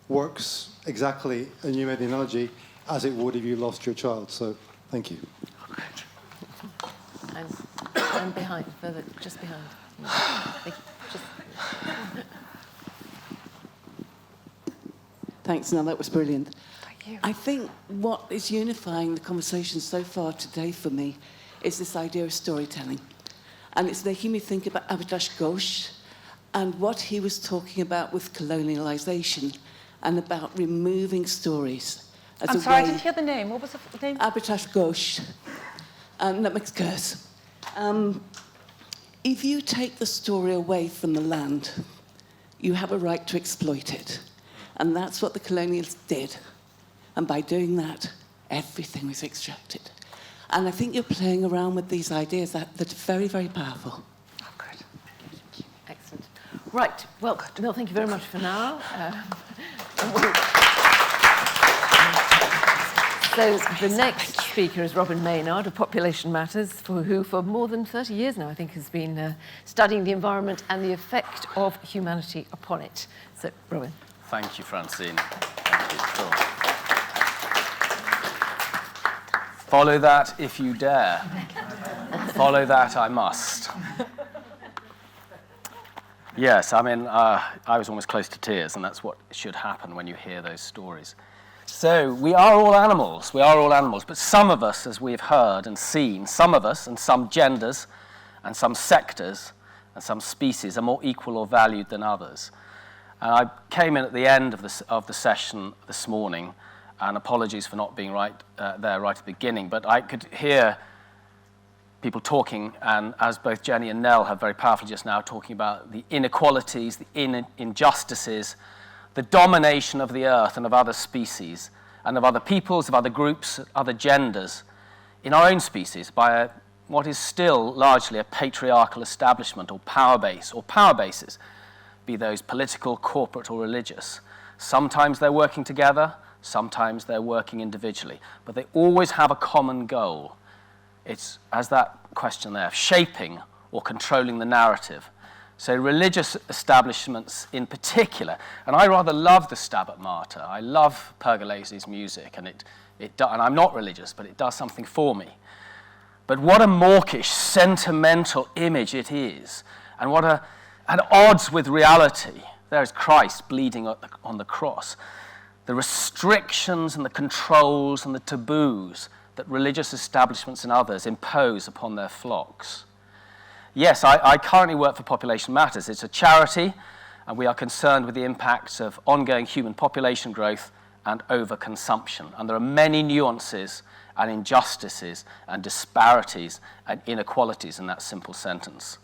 works exactly, and you made the analogy, as it would if you lost your child. So, thank you. And behind, further, just behind. Thanks, Nell, that was brilliant. Thank you. I think what is unifying the conversation so far today for me is this idea of storytelling. And it's making me think about Abhijit Ghosh and what he was talking about with colonialization and about removing stories. I'm sorry, I didn't hear the name. What was the name? Abhijit Ghosh. That makes curse. If you take the story away from the land, you have a right to exploit it. And that's what the colonials did. And by doing that, everything was extracted. And I think you're playing around with these ideas that are very, very powerful. Oh, good. Excellent. Right. Well, Nell, thank you very much for now. So the next speaker is Robin Maynard of Population Matters, who for more than 30 years now, I think, has been studying the environment and the effect of humanity upon it. So, Robin. Thank you, Francine. Thank you. Cool. Follow that if you dare. Follow that I must. Yes, I mean, I was almost close to tears, and that's what should happen when you hear those stories. So we are all animals, but some of us, as we've heard and seen, some of us and some genders and some sectors and some species are more equal or valued than others. And I came in at the end of the session this morning, and apologies for not being there right at the beginning, but I could hear people talking, and as both Jennie and Nell have very powerfully just now, talking about the inequalities, the injustices, the domination of the earth and of other species, and of other peoples, of other groups, other genders, in our own species by what is still largely a patriarchal establishment or power base, or power bases, be those political, corporate, or religious. Sometimes they're working together, sometimes they're working individually, but they always have a common goal. It's, as that question there, shaping or controlling the narrative, So religious establishments in particular, and I rather love the Stabat Mater. I love Pergolese's music, and and I'm not religious, but it does something for me. But what a mawkish, sentimental image it is, and what at odds with reality. There is Christ bleeding on the cross. The restrictions and the controls and the taboos that religious establishments and others impose upon their flocks. Yes, I currently work for Population Matters. It's a charity, and we are concerned with the impacts of ongoing human population growth and overconsumption. And there are many nuances and injustices and disparities and inequalities in that simple sentence.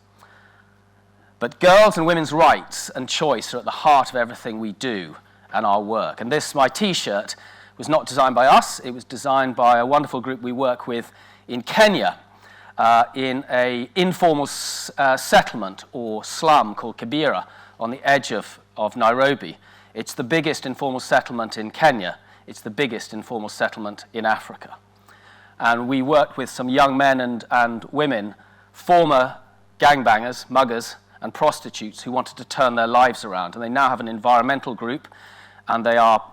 But girls' and women's rights and choice are at the heart of everything we do and our work. And my T-shirt, was not designed by us. It was designed by a wonderful group we work with in Kenya, in an informal settlement or slum called Kibera on the edge of Nairobi. It's the biggest informal settlement in Kenya. It's the biggest informal settlement in Africa. And we worked with some young men and women, former gangbangers, muggers, and prostitutes who wanted to turn their lives around. And they now have an environmental group, and they are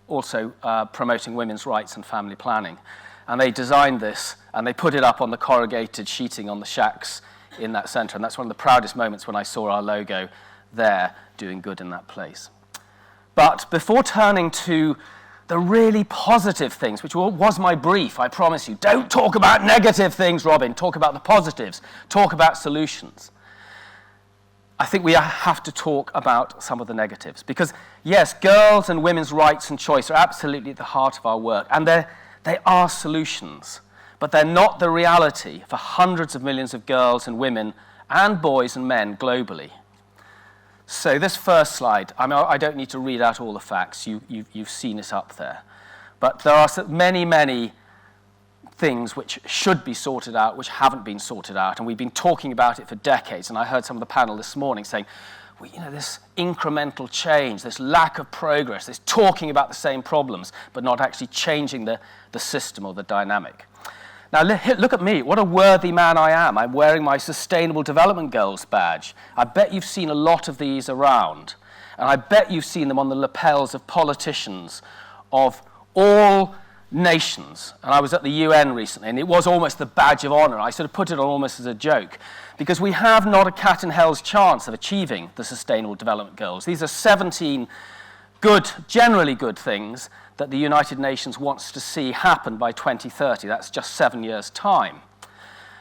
also promoting women's rights and family planning. And they designed this, and they put it up on the corrugated sheeting on the shacks in that centre. And that's one of the proudest moments when I saw our logo there doing good in that place. But before turning to the really positive things, which was my brief, I promise you, don't talk about negative things, Robin, talk about the positives, talk about solutions. I think we have to talk about some of the negatives. Because, yes, girls' and women's rights and choice are absolutely at the heart of our work. And they are solutions. But they're not the reality for hundreds of millions of girls and women and boys and men globally. So this first slide, I don't need to read out all the facts. You've seen it up there. But there are many, many things which should be sorted out, which haven't been sorted out, and we've been talking about it for decades. And I heard some of the panel this morning saying, well, this incremental change, this lack of progress, this talking about the same problems, but not actually changing the system or the dynamic. Now, look at me. What a worthy man I am. I'm wearing my Sustainable Development Goals badge. I bet you've seen a lot of these around, and I bet you've seen them on the lapels of politicians of all nations. And I was at the UN recently, and it was almost the badge of honor. I sort of put it on almost as a joke, because we have not a cat and hell's chance of achieving the Sustainable Development Goals. These are 17 good, generally good things that the United Nations wants to see happen by 2030. That's just 7 years' time.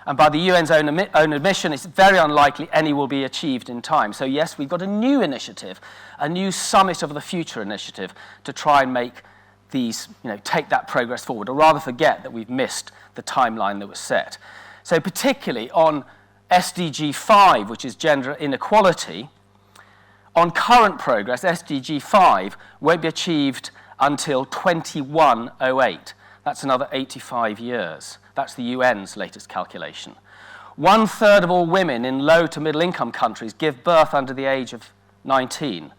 And by the UN's own admission, it's very unlikely any will be achieved in time. So yes, we've got a new initiative, a new Summit of the Future initiative to try and make these, take that progress forward, or rather forget that we've missed the timeline that was set. So particularly on SDG 5, which is gender inequality, on current progress, SDG 5 won't be achieved until 2108. That's another 85 years. That's the UN's latest calculation. 1/3 of all women in low to middle income countries give birth under the age of 19.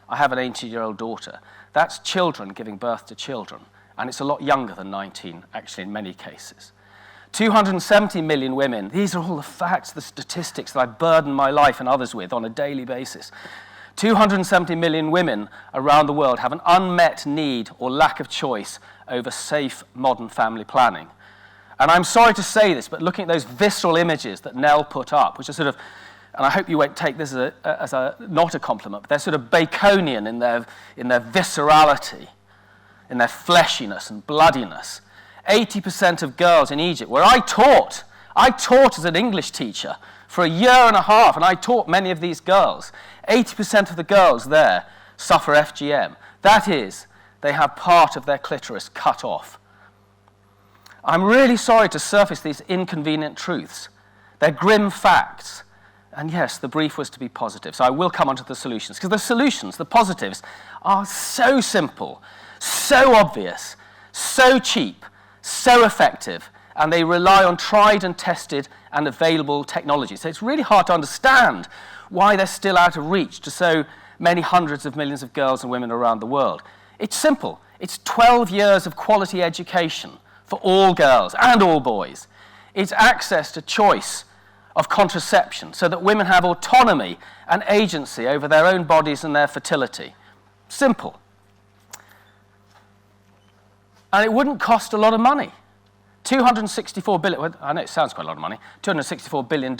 I have an 18-year-old daughter. That's children giving birth to children. And it's a lot younger than 19, actually, in many cases. 270 million women. These are all the facts, the statistics that I burden my life and others with on a daily basis. 270 million women around the world have an unmet need or lack of choice over safe, modern family planning. And I'm sorry to say this, but looking at those visceral images that Nell put up, which are sort of, and I hope you won't take this as not a compliment, but they're sort of Baconian in their viscerality, in their fleshiness and bloodiness. 80% of girls in Egypt, where I taught as an English teacher for a year and a half, and I taught many of these girls. 80% of the girls there suffer FGM. That is, they have part of their clitoris cut off. I'm really sorry to surface these inconvenient truths. They're grim facts. And yes, the brief was to be positive, so I will come on to the solutions. Because the solutions, the positives, are so simple, so obvious, so cheap, so effective, and they rely on tried and tested and available technology. So it's really hard to understand why they're still out of reach to so many hundreds of millions of girls and women around the world. It's simple. It's 12 years of quality education for all girls and all boys. It's access to choice of contraception so that women have autonomy and agency over their own bodies and their fertility. Simple. And it wouldn't cost a lot of money. $264 billion, well, I know it sounds quite a lot of money, $264 billion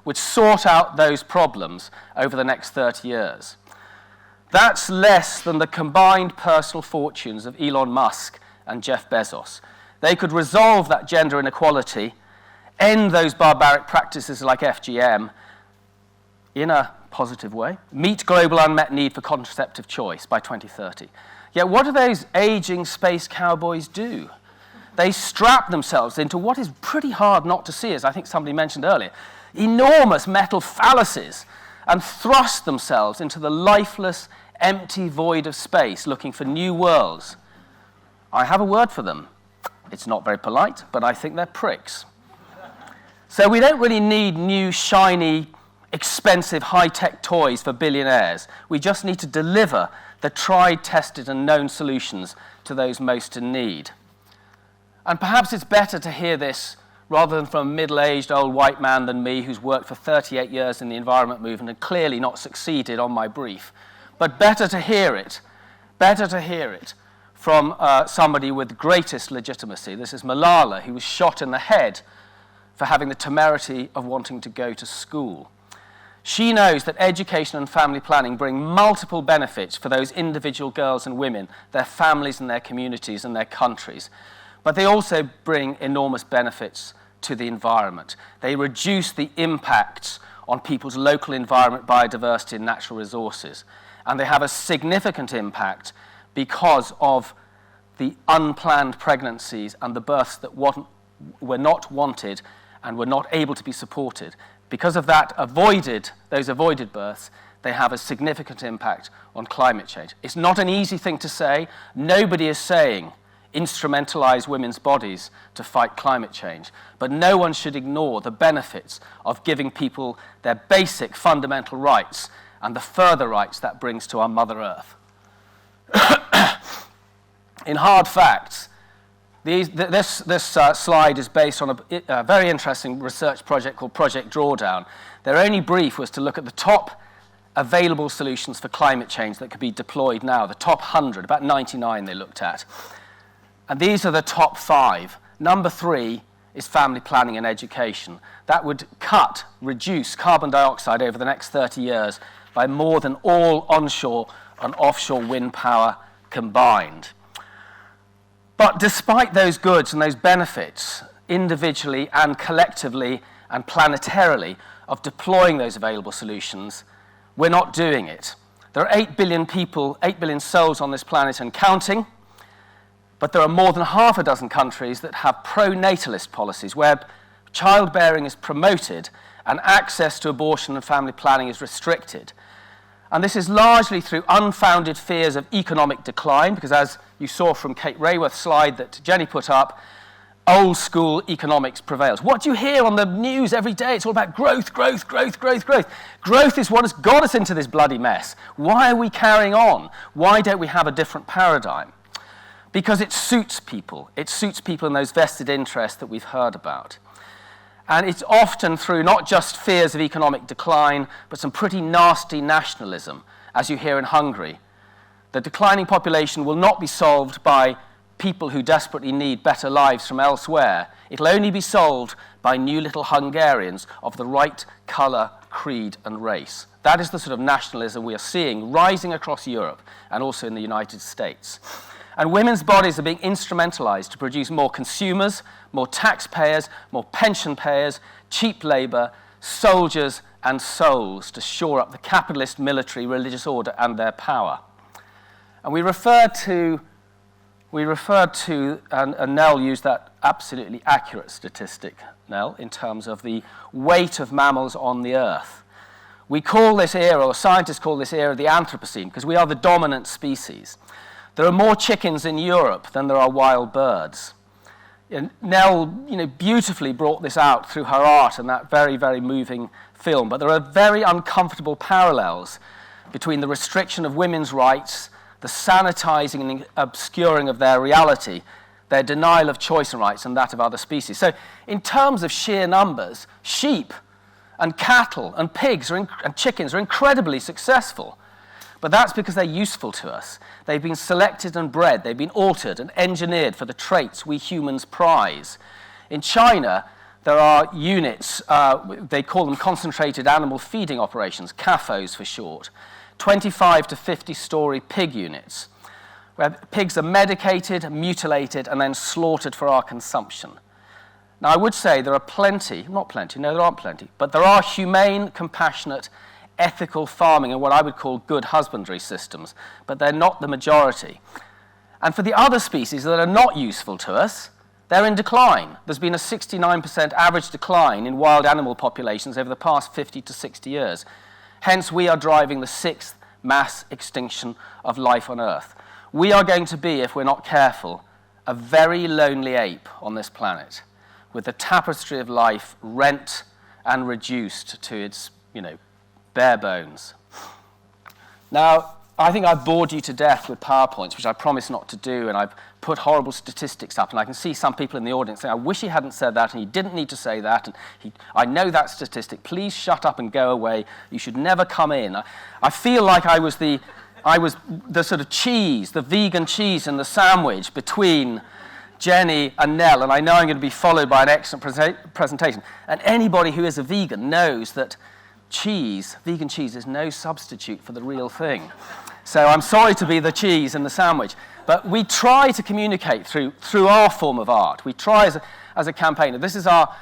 would sort out those problems over the next 30 years. That's less than the combined personal fortunes of Elon Musk and Jeff Bezos. They could resolve that gender inequality, end those barbaric practices like FGM in a positive way, meet global unmet need for contraceptive choice by 2030. Yet what do those aging space cowboys do? They strap themselves into what is pretty hard not to see, as I think somebody mentioned earlier, enormous metal phalluses, and thrust themselves into the lifeless, empty void of space, looking for new worlds. I have a word for them. It's not very polite, but I think they're pricks. So we don't really need new, shiny, expensive, high-tech toys for billionaires. We just need to deliver the tried, tested, and known solutions to those most in need. And perhaps it's better to hear this rather than from a middle-aged old white man than me who's worked for 38 years in the environment movement and clearly not succeeded on my brief. But better to hear it from somebody with the greatest legitimacy. This is Malala, who was shot in the head for having the temerity of wanting to go to school. She knows that education and family planning bring multiple benefits for those individual girls and women, their families and their communities and their countries. But they also bring enormous benefits to the environment. They reduce the impacts on people's local environment, biodiversity, and natural resources. And they have a significant impact because of the unplanned pregnancies and the births that were not wanted and were not able to be supported. Because of that, those avoided births, they have a significant impact on climate change. It's not an easy thing to say. Nobody is saying instrumentalize women's bodies to fight climate change. But no one should ignore the benefits of giving people their basic fundamental rights and the further rights that brings to our Mother Earth. In hard facts, this slide is based on a very interesting research project called Project Drawdown. Their only brief was to look at the top available solutions for climate change that could be deployed now, the top 100, about 99 they looked at. And these are the top 5. Number 3 is family planning and education. That would reduce carbon dioxide over the next 30 years by more than all onshore and offshore wind power combined. But despite those goods and those benefits, individually and collectively and planetarily, of deploying those available solutions, we're not doing it. There are 8 billion people, 8 billion souls on this planet and counting, but there are more than half a dozen countries that have pro-natalist policies where childbearing is promoted and access to abortion and family planning is restricted. And this is largely through unfounded fears of economic decline, because as you saw from Kate Rayworth's slide that Jennie put up, old school economics prevails. What do you hear on the news every day? It's all about growth, growth, growth, growth, growth. Growth is what has got us into this bloody mess. Why are we carrying on? Why don't we have a different paradigm? Because it suits people. It suits people in those vested interests that we've heard about. And it's often through not just fears of economic decline, but some pretty nasty nationalism, as you hear in Hungary. The declining population will not be solved by people who desperately need better lives from elsewhere. It'll only be solved by new little Hungarians of the right colour, creed, and race. That is the sort of nationalism we are seeing rising across Europe and also in the United States. And women's bodies are being instrumentalized to produce more consumers, more taxpayers, more pension payers, cheap labor, soldiers, and souls to shore up the capitalist military religious order and their power. And we referred to, and Nell used that absolutely accurate statistic, Nell, in terms of the weight of mammals on the Earth. We call this era, or scientists call this era, the Anthropocene, because we are the dominant species. There are more chickens in Europe than there are wild birds. And Nell, beautifully brought this out through her art and that very, very moving film. But there are very uncomfortable parallels between the restriction of women's rights, the sanitizing and obscuring of their reality, their denial of choice and rights, and that of other species. So in terms of sheer numbers, sheep And cattle and pigs and chickens are incredibly successful. But that's because they're useful to us. They've been selected and bred. They've been altered and engineered for the traits we humans prize. In China, there are units, they call them concentrated animal feeding operations, CAFOs for short, 25 to 50-story pig units, where pigs are medicated, mutilated, and then slaughtered for our consumption. Now, I would say there are plenty, not plenty, no, there aren't plenty, but there are humane, compassionate, ethical farming and what I would call good husbandry systems, but they're not the majority. And for the other species that are not useful to us, they're in decline. There's been a 69% average decline in wild animal populations over the past 50 to 60 years. Hence, we are driving the 6th mass extinction of life on Earth. We are going to be, if we're not careful, a very lonely ape on this planet, with the tapestry of life rent and reduced to its, bare bones. Now, I think I've bored you to death with PowerPoints, which I promised not to do, and I've put horrible statistics up, and I can see some people in the audience saying, I wish he hadn't said that, and he didn't need to say that, and I know that statistic. Please shut up and go away. You should never come in. I feel like I was the sort of cheese, the vegan cheese in the sandwich between Jennie and Nell, and I know I'm going to be followed by an excellent presentation. And anybody who is a vegan knows that vegan cheese is no substitute for the real thing. So I'm sorry to be the cheese in the sandwich. But we try to communicate through our form of art. We try as a campaigner. This is our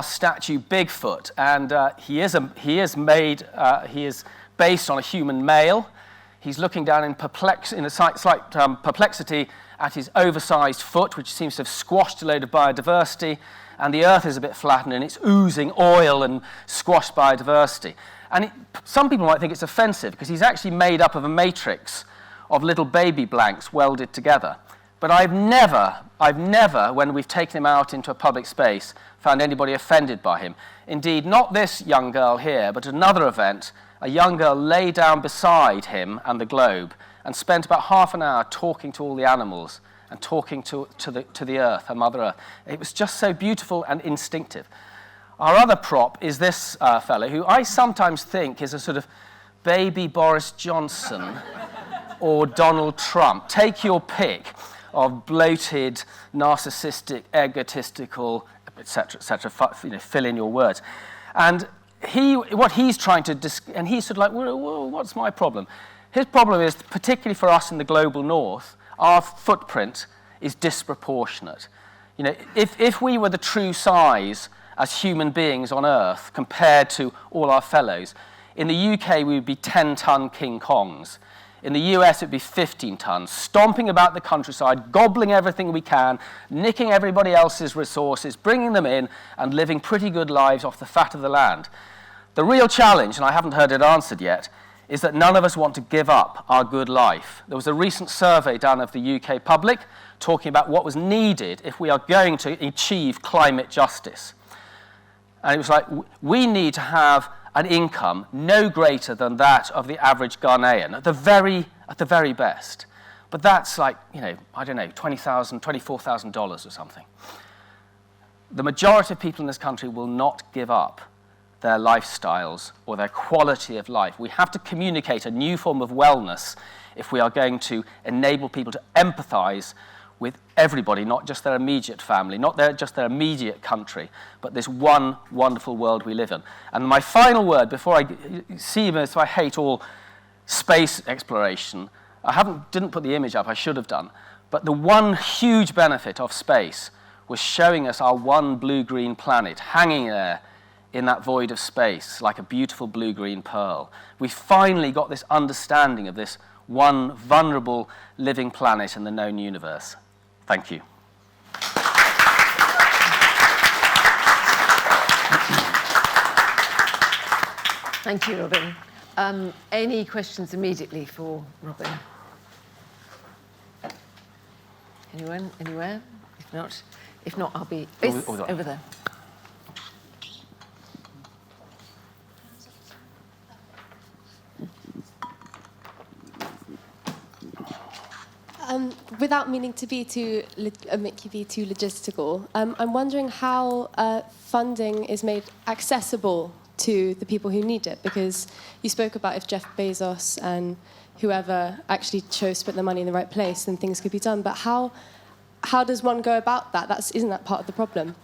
statue Bigfoot, and he is based on a human male. He's looking down in a slight perplexity at his oversized foot, which seems to have squashed a load of biodiversity, and the earth is a bit flattened and it's oozing oil and squashed biodiversity. And some people might think it's offensive because he's actually made up of a matrix of little baby blanks welded together. But I've never, when we've taken him out into a public space, found anybody offended by him. Indeed, not this young girl here, but at another event, a young girl lay down beside him and the globe and spent about half an hour talking to all the animals and talking to the earth, her mother earth. It was just so beautiful and instinctive. Our other prop is this fellow, who I sometimes think is a sort of baby Boris Johnson or Donald Trump. Take your pick of bloated, narcissistic, egotistical, etc., fill in your words. And what he's trying to, and he's sort of like, well, what's my problem? His problem is, particularly for us in the global north, our footprint is disproportionate. If we were the true size as human beings on Earth compared to all our fellows, in the UK we would be 10-ton King Kongs. In the US it would be 15 tons, stomping about the countryside, gobbling everything we can, nicking everybody else's resources, bringing them in, and living pretty good lives off the fat of the land. The real challenge, and I haven't heard it answered yet, is that none of us want to give up our good life. There was a recent survey done of the UK public talking about what was needed if we are going to achieve climate justice. And it was like, we need to have an income no greater than that of the average Ghanaian, at the very best. But that's like, I don't know, $20,000, $24,000 or something. The majority of people in this country will not give up their lifestyles or their quality of life. We have to communicate a new form of wellness if we are going to enable people to empathize with everybody, not just their immediate family, not just their immediate country, but this one wonderful world we live in. And my final word, before I see as I hate all space exploration, didn't put the image up, I should have done, but the one huge benefit of space was showing us our one blue-green planet hanging there in that void of space, like a beautiful blue-green pearl. We finally got this understanding of this one vulnerable living planet in the known universe. Thank you. Thank you, Robin. Any questions immediately for Robin? Anyone? Anywhere? If not, I'll be over there. Without meaning to be make you be too logistical, I'm wondering how funding is made accessible to the people who need it? Because you spoke about if Jeff Bezos and whoever actually chose to put the money in the right place, then things could be done. But how does one go about that? Isn't that part of the problem?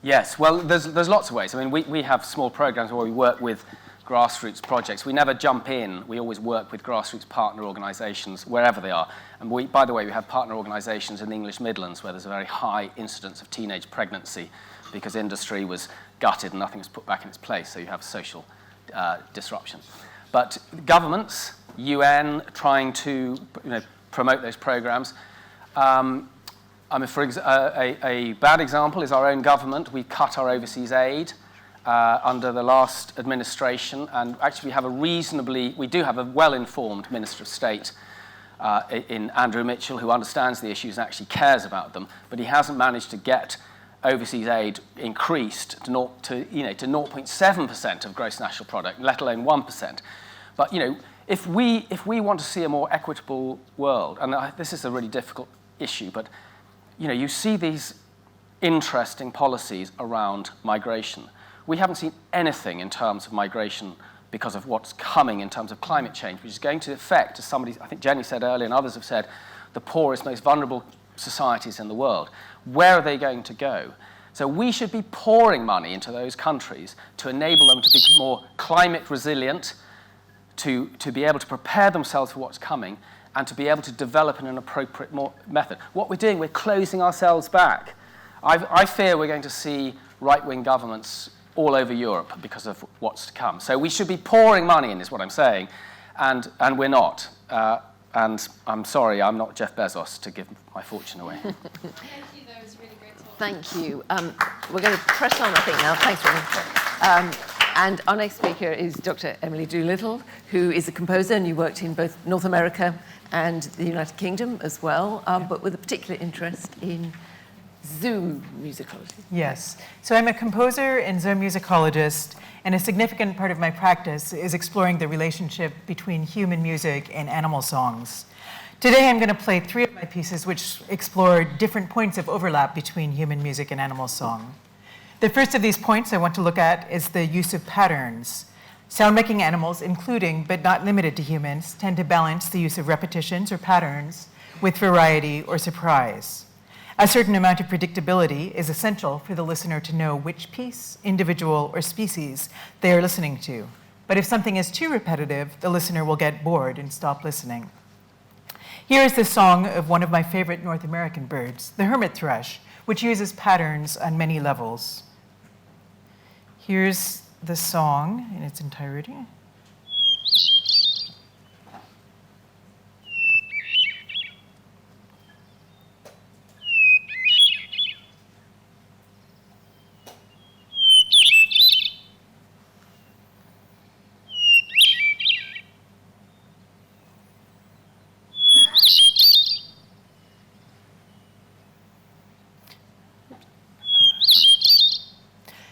Yes, well, there's lots of ways. I mean, we have small programs where we work with grassroots projects. We never jump in. We always work with grassroots partner organisations, wherever they are. And by the way, we have partner organisations in the English Midlands where there's a very high incidence of teenage pregnancy because industry was gutted and nothing was put back in its place, so you have social disruption. But governments, UN, trying to promote those programs. I mean, a bad example is our own government. We cut our overseas aid under the last administration, and actually we do have a well-informed Minister of State in Andrew Mitchell who understands the issues and actually cares about them, but he hasn't managed to get overseas aid increased to 0.7% of gross national product, let alone 1%. But if we want to see a more equitable world, and this is a really difficult issue, but you see these interesting policies around migration. We haven't seen anything in terms of migration because of what's coming in terms of climate change, which is going to affect, as somebody, I think Jennie said earlier and others have said, the poorest, most vulnerable societies in the world. Where are they going to go? So we should be pouring money into those countries to enable them to be more climate resilient, to be able to prepare themselves for what's coming, and to be able to develop in an appropriate method. What we're doing, we're closing ourselves back. I fear we're going to see right-wing governments all over Europe because of what's to come. So we should be pouring money in, is what I'm saying, and we're not. And I'm sorry, I'm not Jeff Bezos to give my fortune away. Thank you, that was really great talk. Thank you. We're going to press on, I think, now. Thanks, Robin. And our next speaker is Dr. Emily Doolittle, who is a composer, and you worked in both North America and the United Kingdom as well, but with a particular interest in zoo musicology. Yes. So I'm a composer and zoo musicologist, and a significant part of my practice is exploring the relationship between human music and animal songs. Today I'm going to play 3 of my pieces which explore different points of overlap between human music and animal song. The first of these points I want to look at is the use of patterns. Sound-making animals, including but not limited to humans, tend to balance the use of repetitions or patterns with variety or surprise. A certain amount of predictability is essential for the listener to know which piece, individual, or species they are listening to. But if something is too repetitive, the listener will get bored and stop listening. Here is the song of one of my favorite North American birds, the hermit thrush, which uses patterns on many levels. Here's the song in its entirety.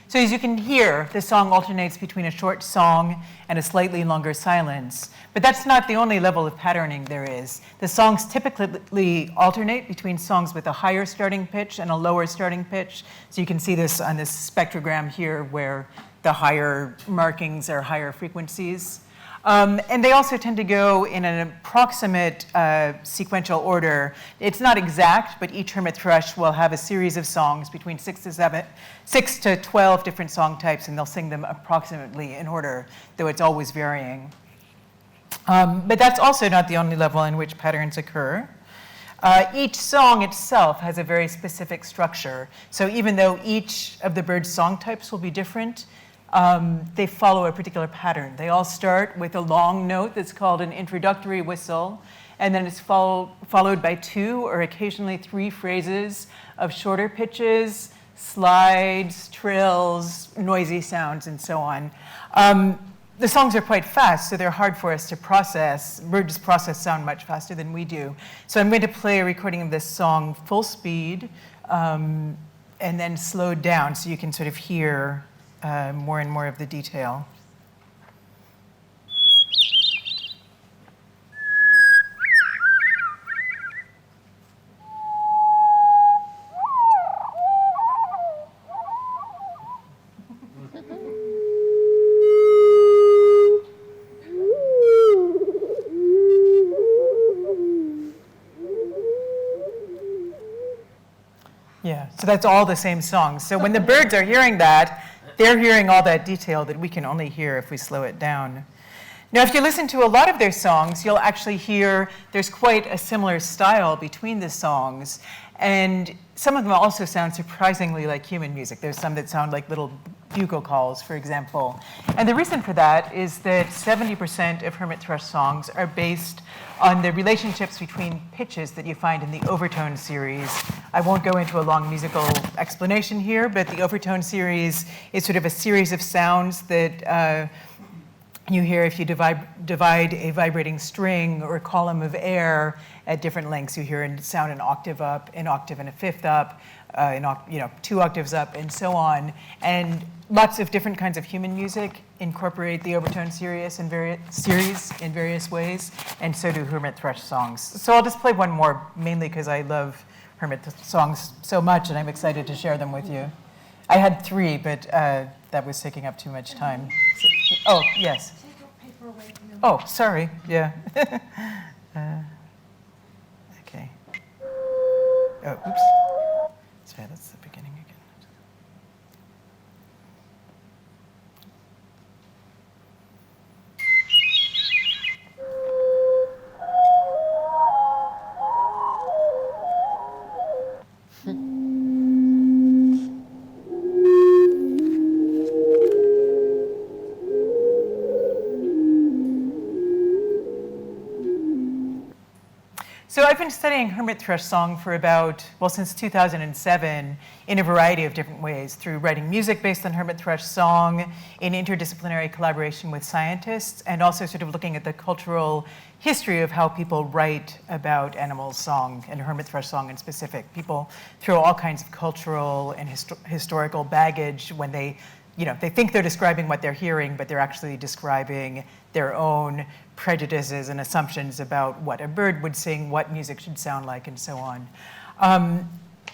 So as you can hear, the song alternates between a short song and a slightly longer silence. But that's not the only level of patterning there is. The songs typically alternate between songs with a higher starting pitch and a lower starting pitch. So you can see this on this spectrogram here where the higher markings are higher frequencies. And they also tend to go in an approximate sequential order. It's not exact, but each hermit thrush will have a series of songs between 6 to 12 different song types, and they'll sing them approximately in order, though it's always varying. But that's also not the only level in which patterns occur. Each song itself has a very specific structure. So even though each of the bird's song types will be different, they follow a particular pattern. They all start with a long note that's called an introductory whistle, and then it's followed by 2 or occasionally 3 phrases of shorter pitches, slides, trills, noisy sounds, and so on. The songs are quite fast, so they're hard for us to process. Birds process sound much faster than we do. So I'm going to play a recording of this song full speed, and then slowed down so you can sort of hear more and more of the detail. Yeah, so that's all the same song. So when the birds are hearing that, they're hearing all that detail that we can only hear if we slow it down. Now, if you listen to a lot of their songs, you'll actually hear there's quite a similar style between the songs. And some of them also sound surprisingly like human music. There's some that sound like little bugle calls, for example. And the reason for that is that 70% of hermit thrush songs are based on the relationships between pitches that you find in the overtone series. I won't go into a long musical explanation here, but the overtone series is sort of a series of sounds that you hear if you divide a vibrating string or a column of air at different lengths. You hear a sound an octave up, an octave and a fifth up, 2 octaves up, and so on. And lots of different kinds of human music incorporate the overtone series in various ways, and so do hermit thrush songs. So I'll just play one more, mainly because I love hermit songs so much, and I'm excited to share them with you. I had 3, but that was taking up too much time. Oh, yes. Take your paper away from your Oh, sorry. Yeah. Okay. Oh, oops. Sorry, that's the beginning again. So I've been studying hermit thrush song for since 2007 in a variety of different ways, through writing music based on hermit thrush song, in interdisciplinary collaboration with scientists, and also sort of looking at the cultural history of how people write about animal song, and hermit thrush song in specific. People throw all kinds of cultural and historical baggage when they think they're describing what they're hearing, but they're actually describing their own prejudices and assumptions about what a bird would sing, what music should sound like, and so on.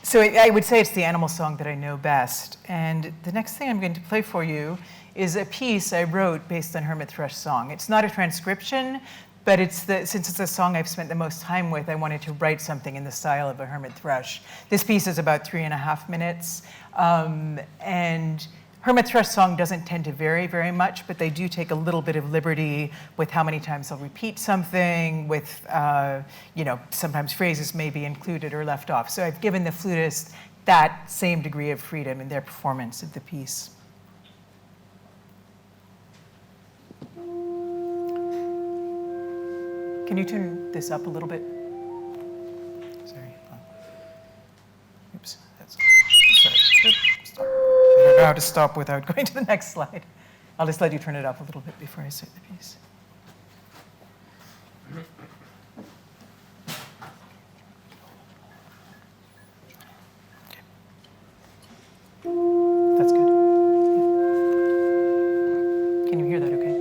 So I would say it's the animal song that I know best. And the next thing I'm going to play for you is a piece I wrote based on hermit thrush song. It's not a transcription, but since it's a song I've spent the most time with, I wanted to write something in the style of a hermit thrush. This piece is about 3.5 minutes, and hermit thrush song doesn't tend to vary very much, but they do take a little bit of liberty with how many times they'll repeat something, with, sometimes phrases may be included or left off. So I've given the flutist that same degree of freedom in their performance of the piece. Can you turn this up a little bit? Sorry. Oops. Sorry. Stop. I don't know how to stop without going to the next slide. I'll just let you turn it up a little bit before I start the piece. Okay. That's good. Can you hear that okay?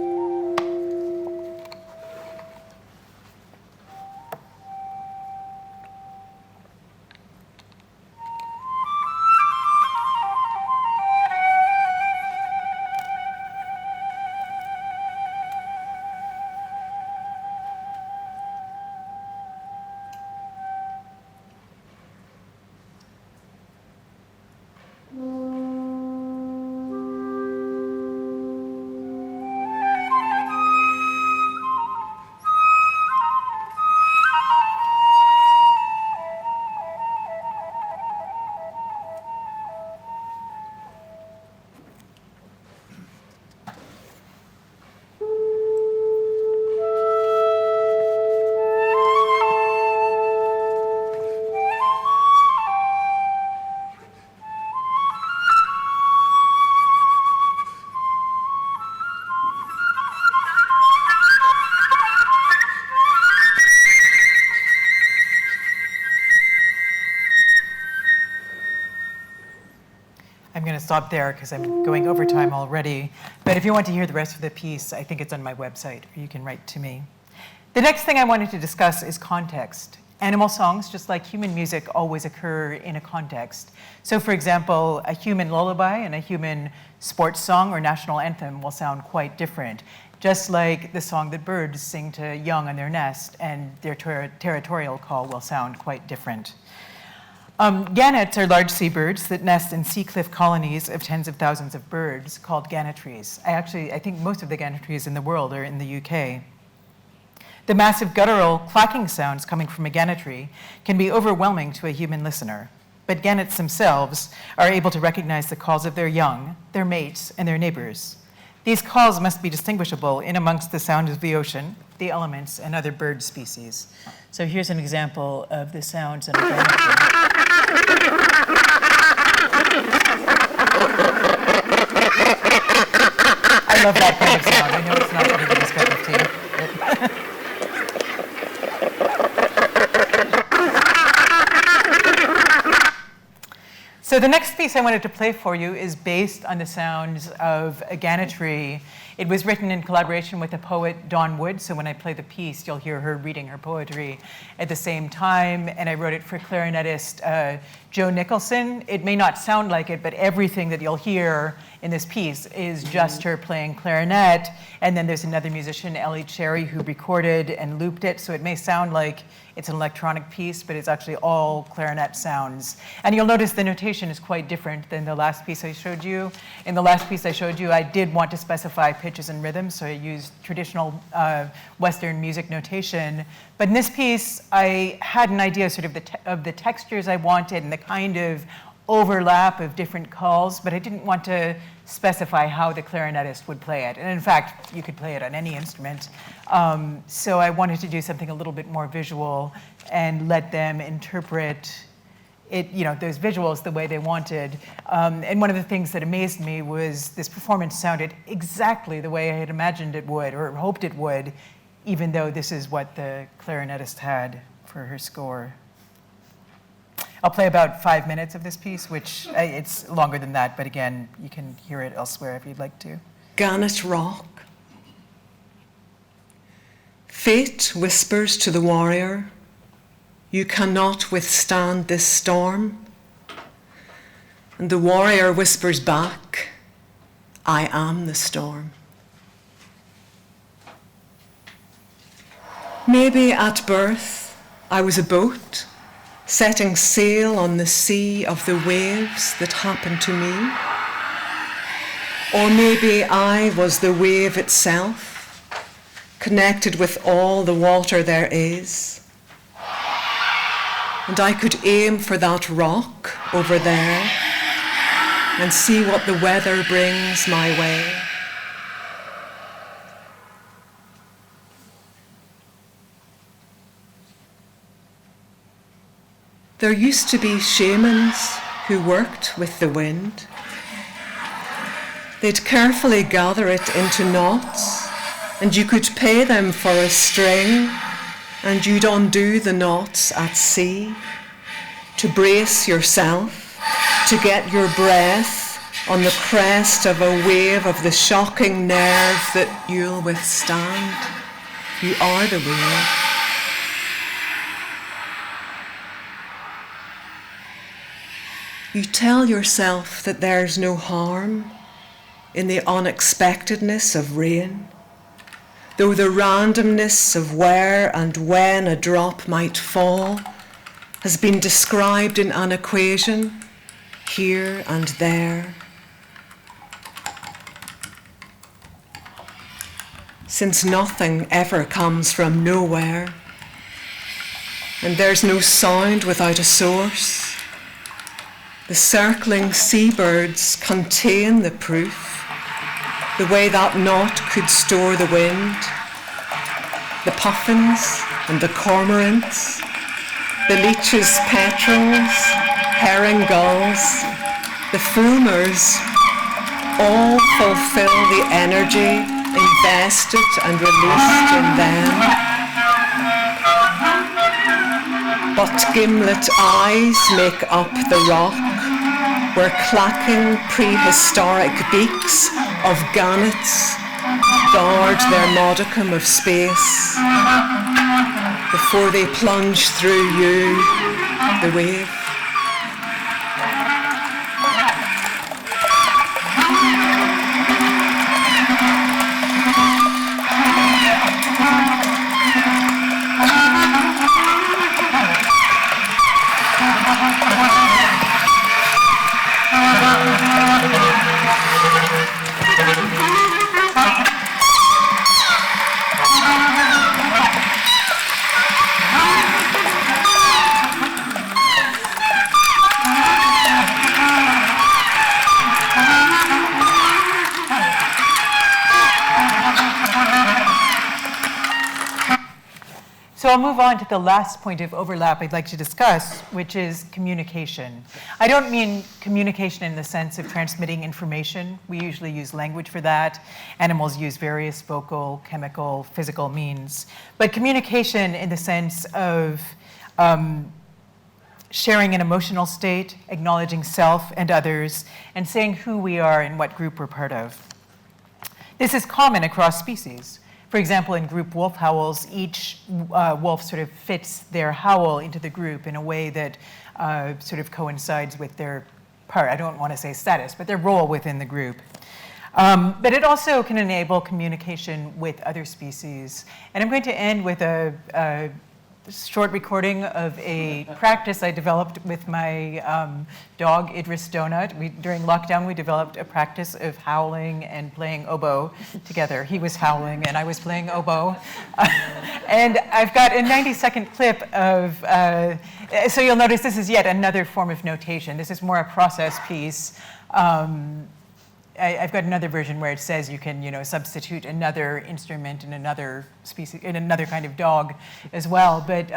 I'm going to stop there because I'm going over time already. But if you want to hear the rest of the piece, I think it's on my website, or you can write to me. The next thing I wanted to discuss is context. Animal songs, just like human music, always occur in a context. So for example, a human lullaby and a human sports song or national anthem will sound quite different, just like the song that birds sing to young on their nest and their territorial call will sound quite different. Gannets are large seabirds that nest in sea cliff colonies of tens of thousands of birds called gannetries. I think most of the gannetries in the world are in the UK. The massive guttural clacking sounds coming from a gannetry can be overwhelming to a human listener, but gannets themselves are able to recognize the calls of their young, their mates, and their neighbors. These calls must be distinguishable in amongst the sound of the ocean, the elements, and other bird species. So here's an example of the sounds in a gannetry. I love that kind of sound. I know it's not everybody's cup of tea. So the next piece I wanted to play for you is based on the sounds of a gannetry. It was written in collaboration with the poet Dawn Wood, so when I play the piece, you'll hear her reading her poetry at the same time, and I wrote it for clarinetist Joe Nicholson. It may not sound like it, but everything that you'll hear in this piece is just her playing clarinet, and then there's another musician, Ellie Cherry, who recorded and looped it, so it may sound like it's an electronic piece, but it's actually all clarinet sounds. And you'll notice the notation is quite different than the last piece I showed you. In the last piece I showed you, I did want to specify pitches and rhythms, so I used traditional Western music notation. But in this piece, I had an idea sort of the textures I wanted and the kind of overlap of different calls, but I didn't want to specify how the clarinetist would play it. And in fact, you could play it on any instrument. So I wanted to do something a little bit more visual and let them interpret it, those visuals the way they wanted. And one of the things that amazed me was this performance sounded exactly the way I had imagined it would or hoped it would, even though this is what the clarinetist had for her score. I'll play about 5 minutes of this piece, which it's longer than that, but again, you can hear it elsewhere if you'd like to. Gannet Rock. Fate whispers to the warrior, you cannot withstand this storm. And the warrior whispers back, I am the storm. Maybe at birth I was a boat, setting sail on the sea of the waves that happened to me. Or maybe I was the wave itself, connected with all the water there is. And I could aim for that rock over there and see what the weather brings my way. There used to be shamans who worked with the wind. They'd carefully gather it into knots, and you could pay them for a string, and you'd undo the knots at sea to brace yourself, to get your breath on the crest of a wave of the shocking nerve that you'll withstand. You are the wave. You tell yourself that there's no harm in the unexpectedness of rain, though the randomness of where and when a drop might fall has been described in an equation, here and there. Since nothing ever comes from nowhere, and there's no sound without a source, the circling seabirds contain the proof, the way that knot could store the wind, the puffins and the cormorants, the leeches, petrels, herring gulls, the fulmars, all fulfill the energy invested and released in them. But gimlet eyes make up the rock, where clacking prehistoric beaks of gannets guard their modicum of space before they plunge through you, the wave. I'll move on to the last point of overlap I'd like to discuss, which is communication. I don't mean communication in the sense of transmitting information. We usually use language for that. Animals use various vocal, chemical, physical means. But communication in the sense of sharing an emotional state, acknowledging self and others, and saying who we are and what group we're part of. This is common across species. For example, in group wolf howls, each wolf sort of fits their howl into the group in a way that sort of coincides with their part. I don't want to say status, but their role within the group. But it also can enable communication with other species. And I'm going to end with a short recording of a practice I developed with my dog, Idris Donut. During lockdown, we developed a practice of howling and playing oboe together. He was howling and I was playing oboe. And I've got a 90-second clip of, so you'll notice this is yet another form of notation. This is more a process piece. I've got another version where it says you can, substitute another instrument in another species, in another kind of dog as well. But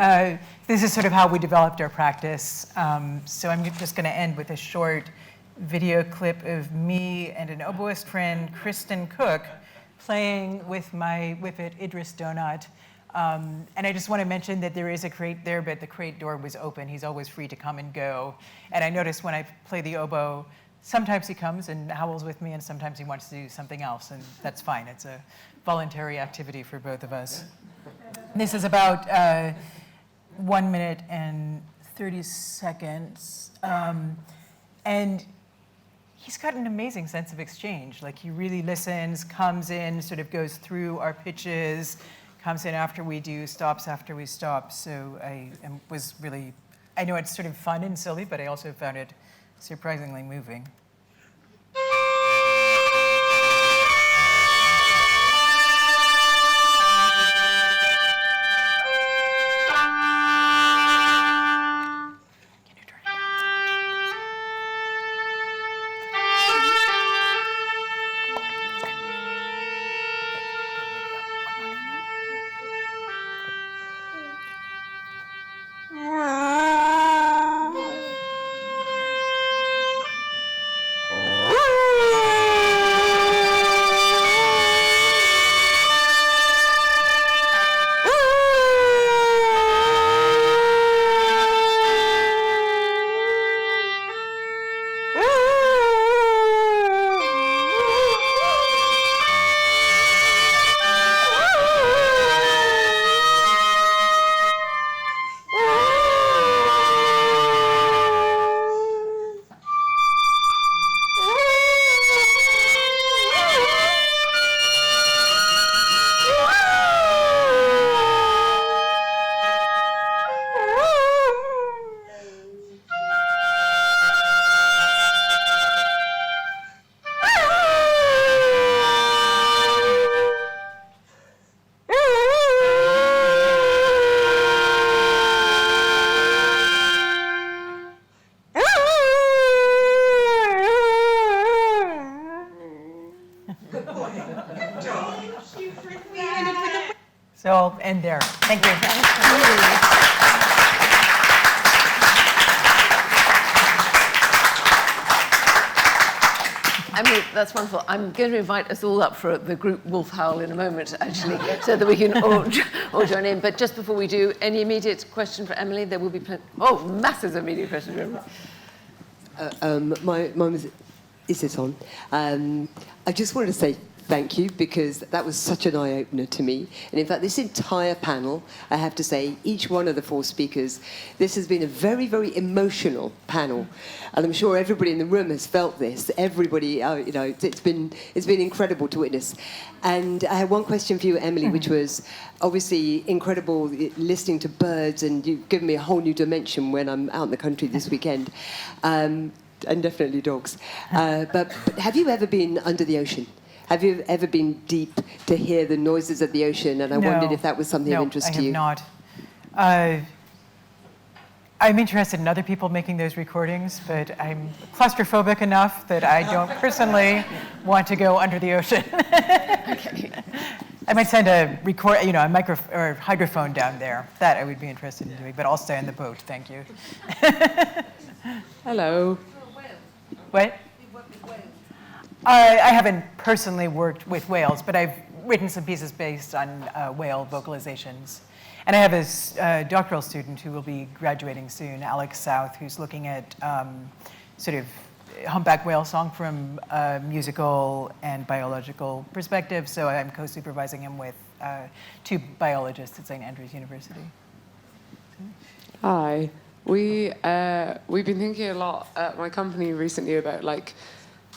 this is sort of how we developed our practice. So I'm just going to end with a short video clip of me and an oboist friend, Kristen Cook, playing with my whippet, Idris Donut. And I just want to mention that there is a crate there, but the crate door was open. He's always free to come and go. And I noticed when I play the oboe, sometimes he comes and howls with me, and sometimes he wants to do something else, and that's fine. It's a voluntary activity for both of us. This is about 1 minute and 30 seconds. And he's got an amazing sense of exchange. Like, he really listens, comes in, sort of goes through our pitches, comes in after we do, stops after we stop. So I know it's sort of fun and silly, but I also found it surprisingly moving. So I'll end there. Thank you. I mean, that's wonderful. I'm going to invite us all up for the group wolf howl in a moment, actually, so that we can all join in. But just before we do, any immediate question for Emily? There will be masses of immediate questions for Emily. Is it on? I just wanted to say thank you, because that was such an eye-opener to me. And in fact, this entire panel, I have to say, each one of the four speakers, this has been a very, very emotional panel. And I'm sure everybody in the room has felt this. Everybody, it's been incredible to witness. And I had one question for you, Emily, which was obviously incredible listening to birds, and you've given me a whole new dimension when I'm out in the country this weekend. And definitely dogs. But have you ever been under the ocean? Have you ever been deep to hear the noises of the ocean? And I wondered if that was something of interest to you. No, I have not. I'm interested in other people making those recordings, but I'm claustrophobic enough that I don't personally want to go under the ocean. I I might send a a hydrophone down there. That I would be interested in doing, but I'll stay on the boat. Thank you. Hello. What? I haven't personally worked with whales, but I've written some pieces based on whale vocalizations. And I have a doctoral student who will be graduating soon, Alex South, who's looking at sort of humpback whale song from a musical and biological perspective. So I'm co-supervising him with 2 biologists at St. Andrews University. Hi. We've been thinking a lot at my company recently about like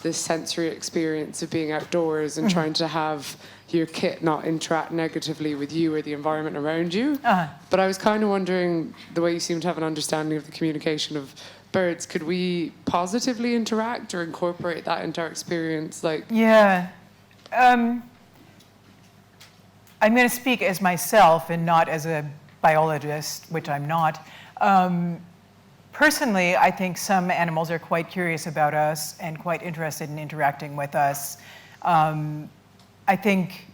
the sensory experience of being outdoors and trying to have your kit not interact negatively with you or the environment around you. But I was kind of wondering, the way you seem to have an understanding of the communication of birds, could we positively interact or incorporate that into our experience? Yeah. I'm going to speak as myself and not as a biologist, which I'm not. Personally, I think some animals are quite curious about us and quite interested in interacting with us. I think